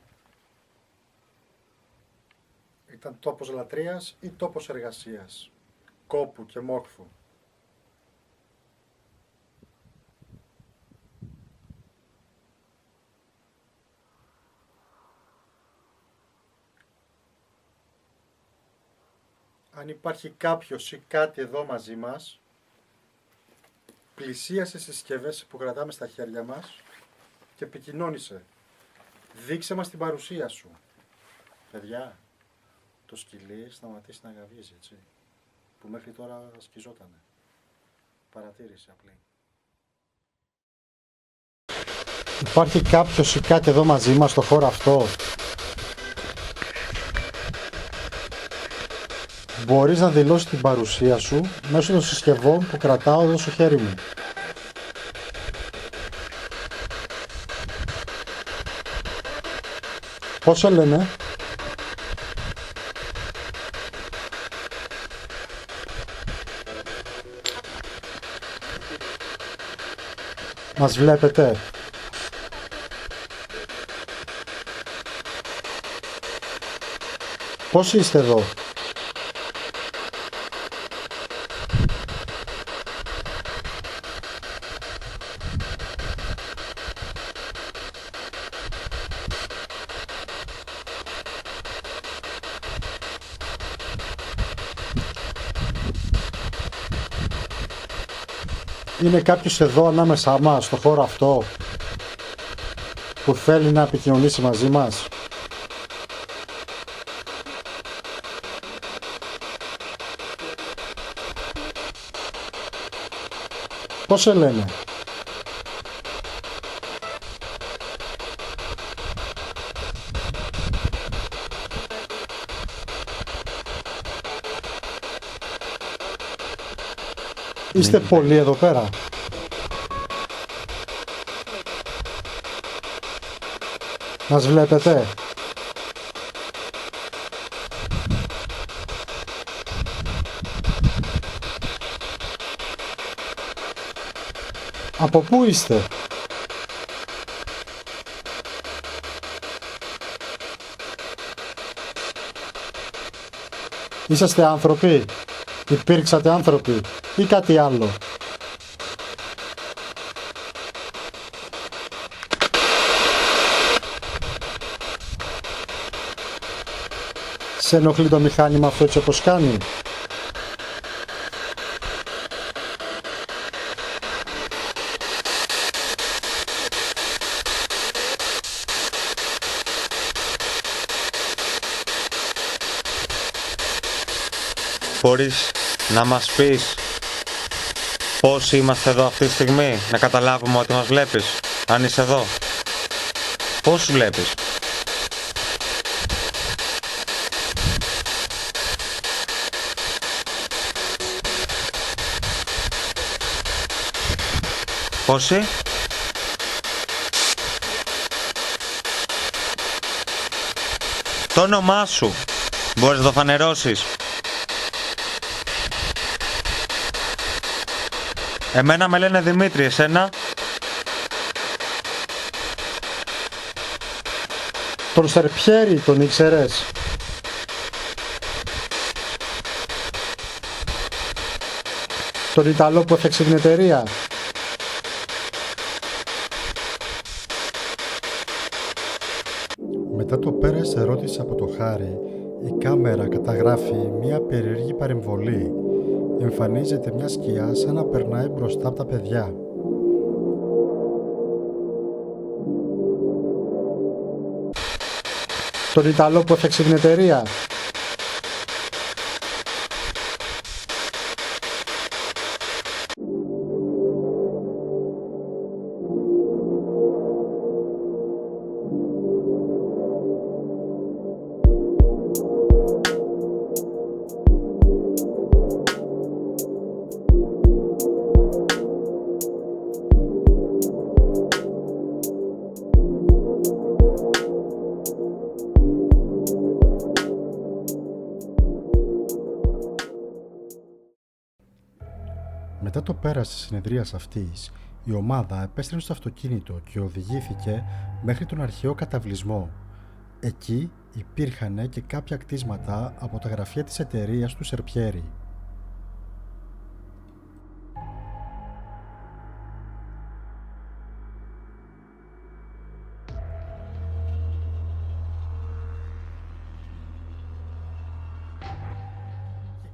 [SPEAKER 6] Ήταν τόπος λατρείας ή τόπος εργασίας, κόπου και μόρφου. Αν υπάρχει κάποιος ή κάτι εδώ μαζί μας, πλησίασε στις συσκευές που κρατάμε στα χέρια μας και επικοινώνησε. Δείξε μας την παρουσία σου. Παιδιά, το σκυλί σταματήσει να γαβίζει, έτσι, που μέχρι τώρα σκιζότανε. Παρατήρηση απλή. Υπάρχει κάποιος ή κάτι εδώ μαζί μας στο χώρο αυτό? Μπορείς να δηλώσεις την παρουσία σου μέσω των συσκευών που κρατάω εδώ στο χέρι μου. Πώς σε λένε? Μας βλέπετε? Πώς είστε εδώ? Είναι κάποιος εδώ ανάμεσά μας, στο χώρο αυτό, που θέλει να επικοινωνήσει μαζί μας? Πώς σε λένε? Είστε πολλοί εδώ πέρα? Μας βλέπετε? Από πού είστε? Είσαστε άνθρωποι? Υπήρξατε άνθρωποι ή κάτι άλλο? Σε ενοχλεί το μηχάνημα αυτό έτσι όπως κάνει?
[SPEAKER 3] Μπορείς να μας πεις πώς είμαστε εδώ αυτή τη στιγμή, να καταλάβουμε ότι μας βλέπεις, αν είσαι εδώ. Πώς βλέπεις? Πόσοι? Το όνομά σου, μπορείς να το φανερώσεις? Εμένα με λένε Δημήτρη, εσένα?
[SPEAKER 6] Τον Σερπιέρη τον ήξερες? Τον Ιταλό που έφτιαξε την εταιρεία? Μετά το πέρας ερώτηση από το Χάρη, η κάμερα καταγράφει μια περίεργη παρεμβολή. Εμφανίζεται μια σκιά σαν να περνάει μπροστά από τα παιδιά. Τον Ιταλό που έφτιαξε την εταιρεία? Μετά το πέρας της συνεδρίας αυτής, η ομάδα επέστρεψε στο αυτοκίνητο και οδηγήθηκε μέχρι τον αρχαίο καταβλισμό. Εκεί υπήρχαν και κάποια κτίσματα από τα γραφεία της εταιρείας του Σερπιέρη.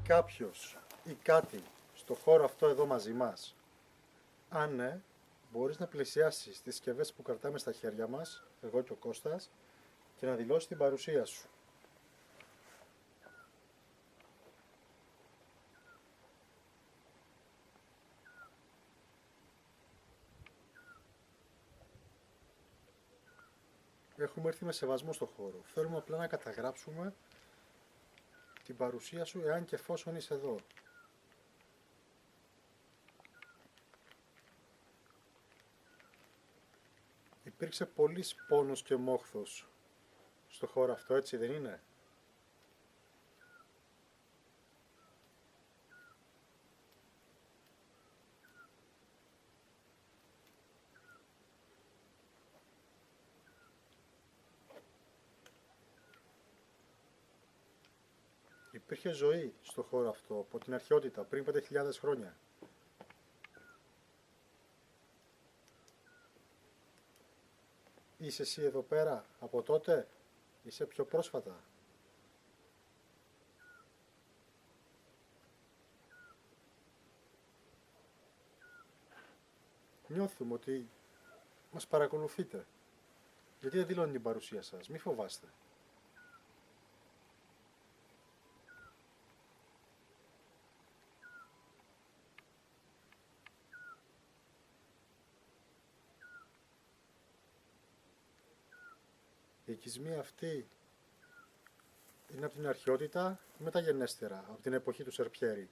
[SPEAKER 6] Κάποιος ή κάτι στο χώρο αυτό εδώ μαζί μας? Αν ναι, μπορείς να πλησιάσεις τις συσκευές που κρατάμε στα χέρια μας, εγώ και ο Κώστας, και να δηλώσεις την παρουσία σου. Έχουμε έρθει με σεβασμό στο χώρο. Θέλουμε απλά να καταγράψουμε την παρουσία σου εάν και εφόσον είσαι εδώ. Υπήρξε πολύς πόνος και μόχθος στο χώρο αυτό, έτσι δεν είναι? Υπήρχε ζωή στο χώρο αυτό από την αρχαιότητα πριν 5.000 χρόνια. Είσαι εσύ εδώ πέρα από τότε? Είσαι πιο πρόσφατα? Νιώθουμε ότι μας παρακολουθείτε. Γιατί δεν δηλώνει την παρουσία σας? Μη φοβάστε. Η οικισμοί αυτή είναι από την αρχαιότητα ή μεταγενέστερα, από την εποχή του Σερπιέρη?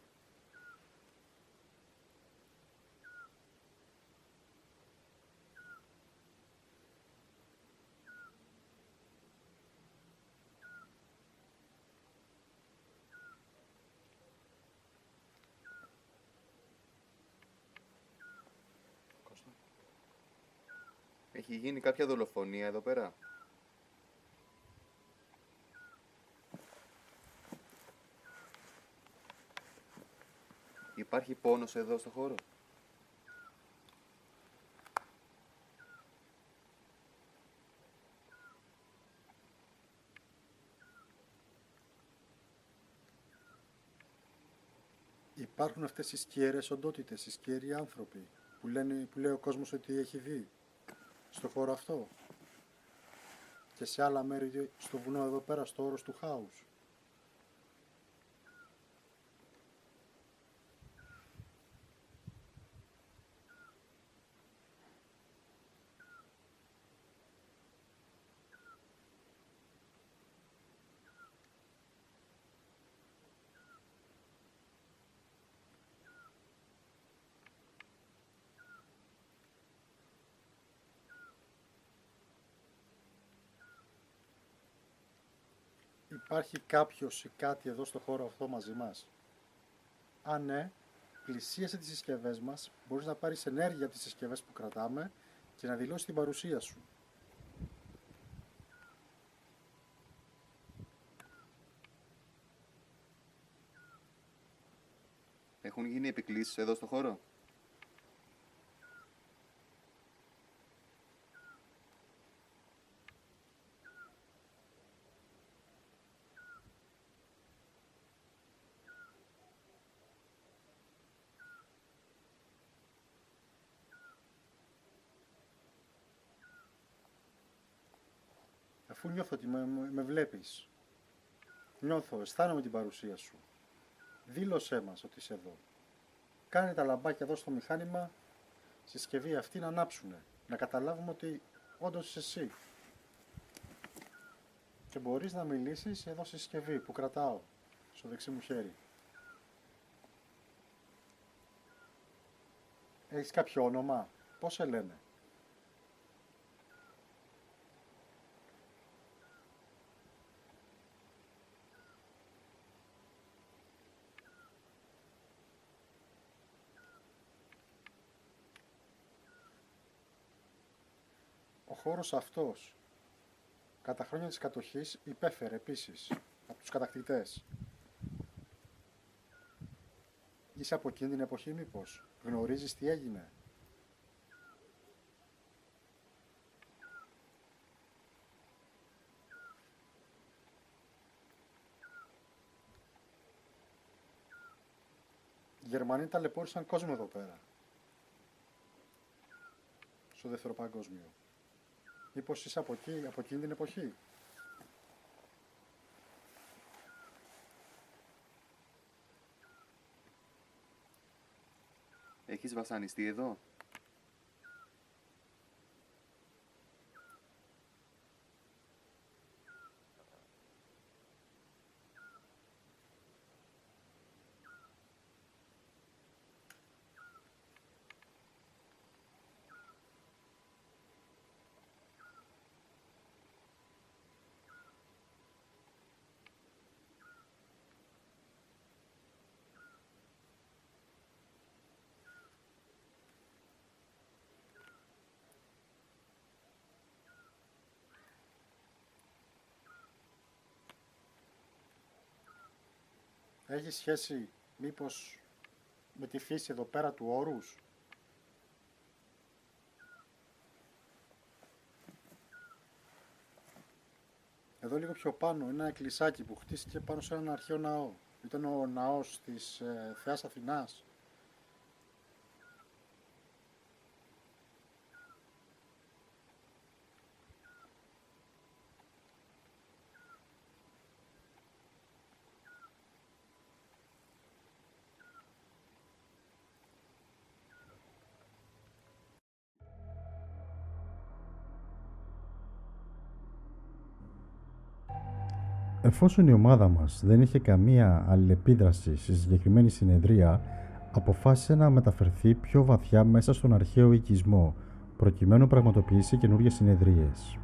[SPEAKER 5] Έχει γίνει κάποια δολοφονία εδώ πέρα? Υπάρχει πόνος εδώ στο χώρο?
[SPEAKER 6] Υπάρχουν αυτές οι σκιερές οντότητες, οι σκιεροί άνθρωποι που λέει ο κόσμος ότι έχει δει στο χώρο αυτό και σε άλλα μέρη στο βουνό εδώ πέρα, στο όρος του Χάους. Υπάρχει κάποιος ή κάτι εδώ στο χώρο αυτό μαζί μας? Αν ναι, πλησίασε τις συσκευές μας, μπορείς να πάρεις ενέργεια από τις συσκευές που κρατάμε και να δηλώσεις την παρουσία σου.
[SPEAKER 5] Έχουν γίνει επικλήσεις εδώ στο χώρο?
[SPEAKER 6] Αφού νιώθω ότι με βλέπεις, αισθάνομαι την παρουσία σου. Δήλωσέ μας ότι είσαι εδώ. Κάνε τα λαμπάκια εδώ στο μηχάνημα, στη συσκευή αυτή να ανάψουνε. Να καταλάβουμε ότι όντως είσαι εσύ. Και μπορείς να μιλήσεις εδώ στη συσκευή που κρατάω, στο δεξί μου χέρι. Έχεις κάποιο όνομα? Πώς σε λένε? Ο χώρος αυτός, κατά χρόνια της κατοχής, υπέφερε επίσης από τους κατακτητές. Είσαι από εκείνη την εποχή μήπως? Γνωρίζεις τι έγινε? Οι Γερμανοί ταλαιπώρησαν κόσμο εδώ πέρα. Στο δεύτερο παγκόσμιο. Μήπως είσαι από εκεί, από εκείνη την εποχή?
[SPEAKER 5] Έχεις βασανιστεί εδώ?
[SPEAKER 6] Έχει σχέση μήπως με τη φύση εδώ πέρα του όρους? Εδώ λίγο πιο πάνω, ένα εκκλησάκι που χτίστηκε πάνω σε έναν αρχαίο ναό. Ήταν ο ναός της Θεάς Αθηνάς.
[SPEAKER 1] Εφόσον η ομάδα μας δεν είχε καμία αλληλεπίδραση στη συγκεκριμένη συνεδρία, αποφάσισε να μεταφερθεί πιο βαθιά μέσα στον αρχαίο οικισμό, προκειμένου να πραγματοποιήσει καινούριες συνεδρίες.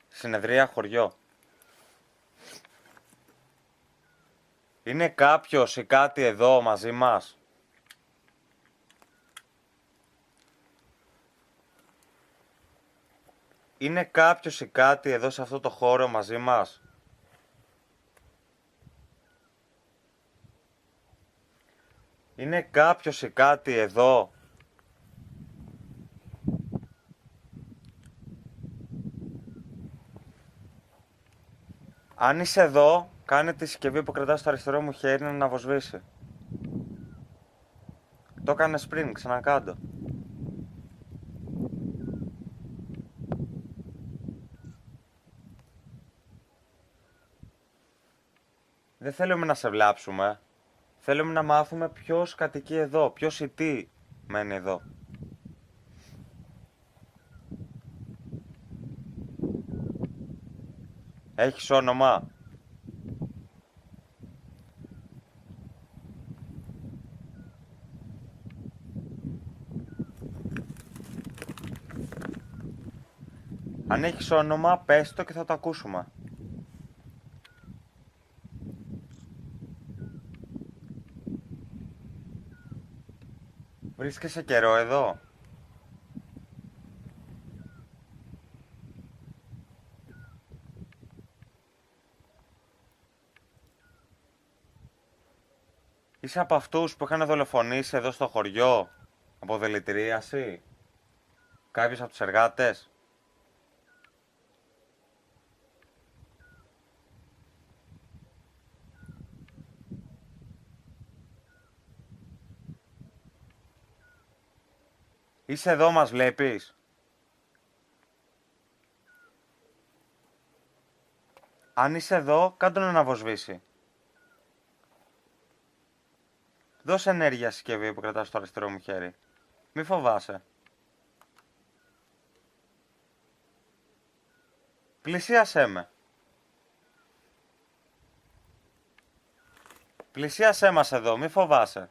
[SPEAKER 3] Συνεδρία χωριό. Είναι κάποιος ή κάτι εδώ μαζί μας? Είναι κάποιος ή κάτι εδώ σε αυτό το χώρο μαζί μας? Είναι κάποιος ή κάτι εδώ? Αν είσαι εδώ, κάνε τη συσκευή που κρατάς στο αριστερό μου χέρι να αναβοσβήσει. Το έκανες πριν, ξανακάντο. Δεν θέλουμε να σε βλάψουμε. Θέλουμε να μάθουμε ποιος κατοικεί εδώ, ποιος ή τι μένει εδώ. Έχεις όνομα? Αν έχεις όνομα, πες το και θα το ακούσουμε. Βρίσκεσαι καιρό εδώ? Είσαι από αυτούς που είχαν δολοφονήσει εδώ στο χωριό, από δηλητηρίαση? Κάποιος από τους εργάτες? Είσαι εδώ, μας βλέπεις? Αν είσαι εδώ, κάντο να αναβοσβήσει. Δώσε ενέργεια συσκευή που κρατάς στο αριστερό μου χέρι. Μη φοβάσαι. Πλησίασέ με. Πλησίασέ μας εδώ, μη φοβάσαι.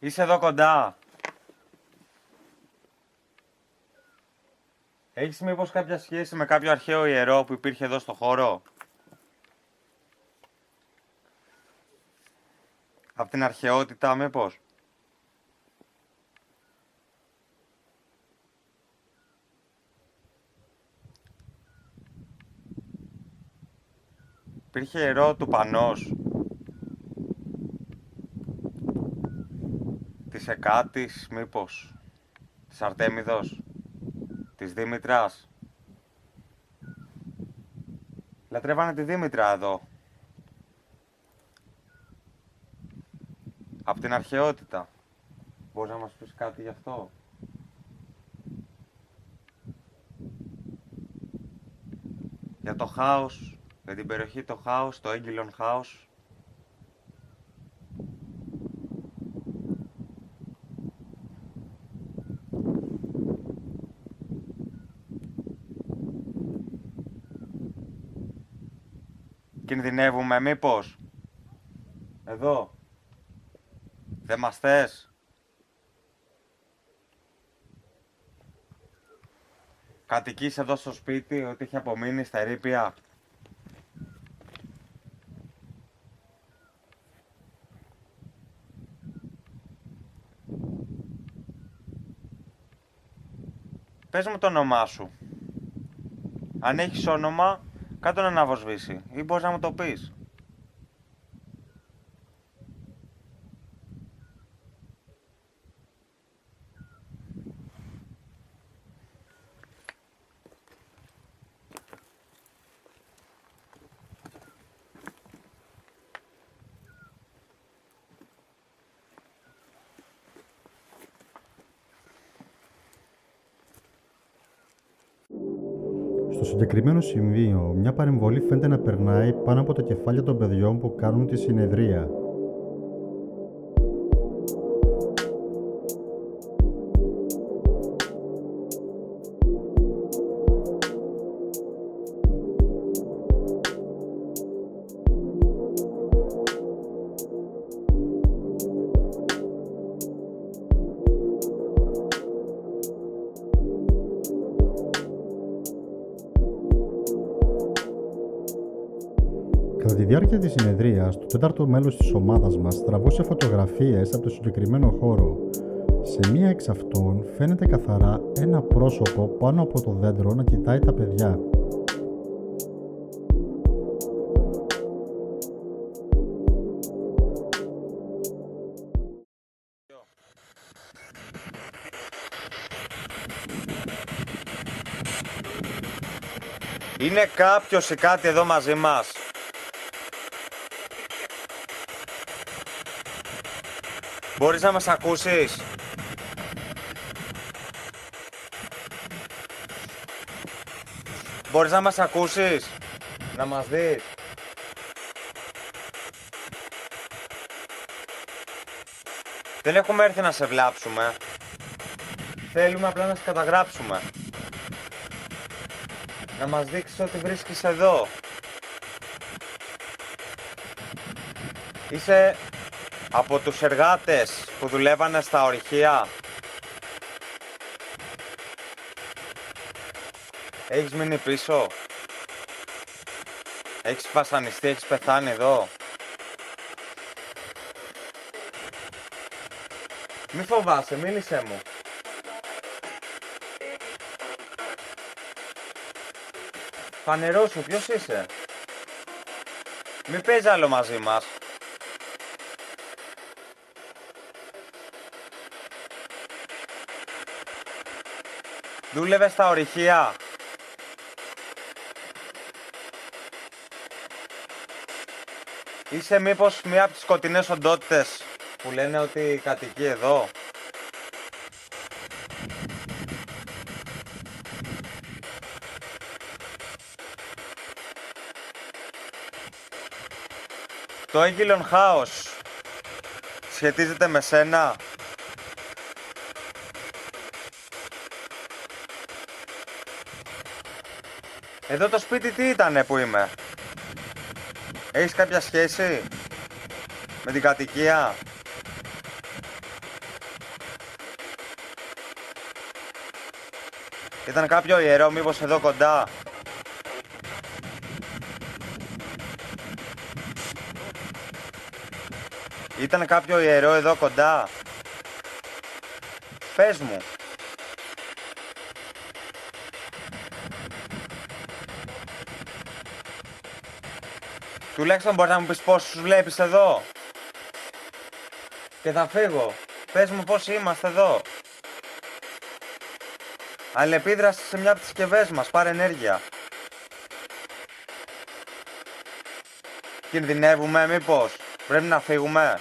[SPEAKER 3] Είσαι εδώ κοντά? Έχεις μήπως κάποια σχέση με κάποιο αρχαίο ιερό που υπήρχε εδώ στο χώρο? Από την αρχαιότητα μήπως? Υπήρχε ιερό του Πανός, της Εκάτης μήπως, της Αρτέμιδος, της Δήμητρας. Λατρεύανε τη Δήμητρα εδώ. Από την αρχαιότητα. Μπορείς να μας πεις κάτι γι' αυτό? Για το χάος, για την περιοχή το χάος, το έγγυλον χάος. Κινδυνεύουμε μήπως? Εδώ. Δεν μας θες? Κατοικείς εδώ στο σπίτι, ότι έχει απομείνει στα ερείπια? Πες μου το όνομά σου. Αν έχεις όνομα, κάτω να αναβοσβήσει ή μπορείς να μου το πεις.
[SPEAKER 1] Στο συγκεκριμένο σημείο, μια παρεμβολή φαίνεται να περνάει πάνω από τα κεφάλια των παιδιών που κάνουν τη συνεδρία. διάρκεια της συνεδρίας, το τέταρτο μέλος της ομάδας μας τραβούσε φωτογραφίες από το συγκεκριμένο χώρο. Σε μία εξ αυτών φαίνεται καθαρά ένα πρόσωπο πάνω από το δέντρο να κοιτάει τα παιδιά.
[SPEAKER 3] Είναι κάποιος ή κάτι εδώ μαζί μας? Μπορείς να μας ακούσεις? Μπορείς να μας ακούσεις? Να μας δεις? Δεν έχουμε έρθει να σε βλάψουμε. Θέλουμε απλά να σε καταγράψουμε. Να μας δείξεις ότι βρίσκεις εδώ. Είσαι από τους εργάτες που δουλεύανε στα ορυχεία. Έχεις μείνει πίσω? Έχεις βασανιστεί, έχεις πεθάνει εδώ? Μη φοβάσαι, μίλησέ μου. Φανερώσου, ποιος είσαι? Μη παίζει άλλο μαζί μας. Δούλευες στα ορυχεία. Είσαι μήπως μία από τις σκοτεινές οντότητες που λένε ότι κατοικεί εδώ? Το Έγγυλον Χάος σχετίζεται με σένα? Εδώ το σπίτι τι ήτανε που είμαι? Έχεις κάποια σχέση με την κατοικία? Ήταν κάποιο ιερό μήπως εδώ κοντά? Ήταν κάποιο ιερό εδώ κοντά? Πες μου. Τουλάχιστον μπορείς να μου πεις πόσους βλέπεις εδώ? Και θα φύγω. Πες μου πώς είμαστε εδώ. Αλληλεπίδραση σε μια από τις συσκευές μας. Πάρε ενέργεια. Κινδυνεύουμε μήπως? Πρέπει να φύγουμε.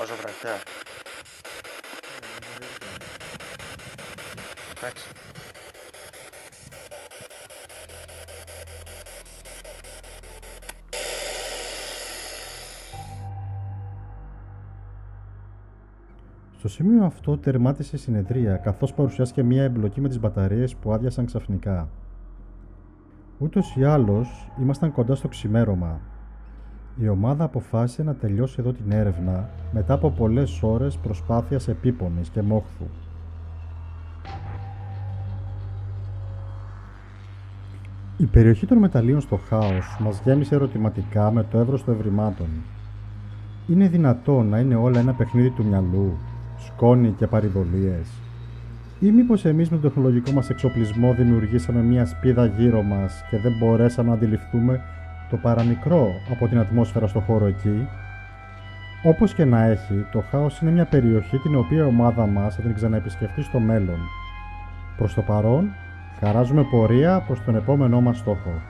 [SPEAKER 3] Όσο βραχιά. Εντάξει.
[SPEAKER 1] Στο σημείο αυτό τερμάτισε η συνεδρία, καθώς παρουσιάστηκε μια εμπλοκή με τις μπαταρίες που άδειασαν ξαφνικά. Ούτως ή άλλως, ήμασταν κοντά στο ξημέρωμα. Η ομάδα αποφάσισε να τελειώσει εδώ την έρευνα μετά από πολλές ώρες προσπάθειας επίπονης και μόχθου. Η περιοχή των μεταλλίων στο χάος μας γέμισε ερωτηματικά με το εύρος των ευρημάτων. Είναι δυνατόν να είναι όλα ένα παιχνίδι του μυαλού, σκόνη και παρηδολίες? Ή μήπως εμείς με τον τεχνολογικό μας εξοπλισμό δημιουργήσαμε μια σπίδα γύρω μας και δεν μπορέσαμε να αντιληφθούμε το παραμικρό από την ατμόσφαιρα στο χώρο εκεί? Όπως και να έχει, το χάος είναι μια περιοχή την οποία η ομάδα μας θα την ξαναεπισκεφτεί στο μέλλον. Προς το παρόν, χαράζουμε πορεία προς τον επόμενό μας στόχο.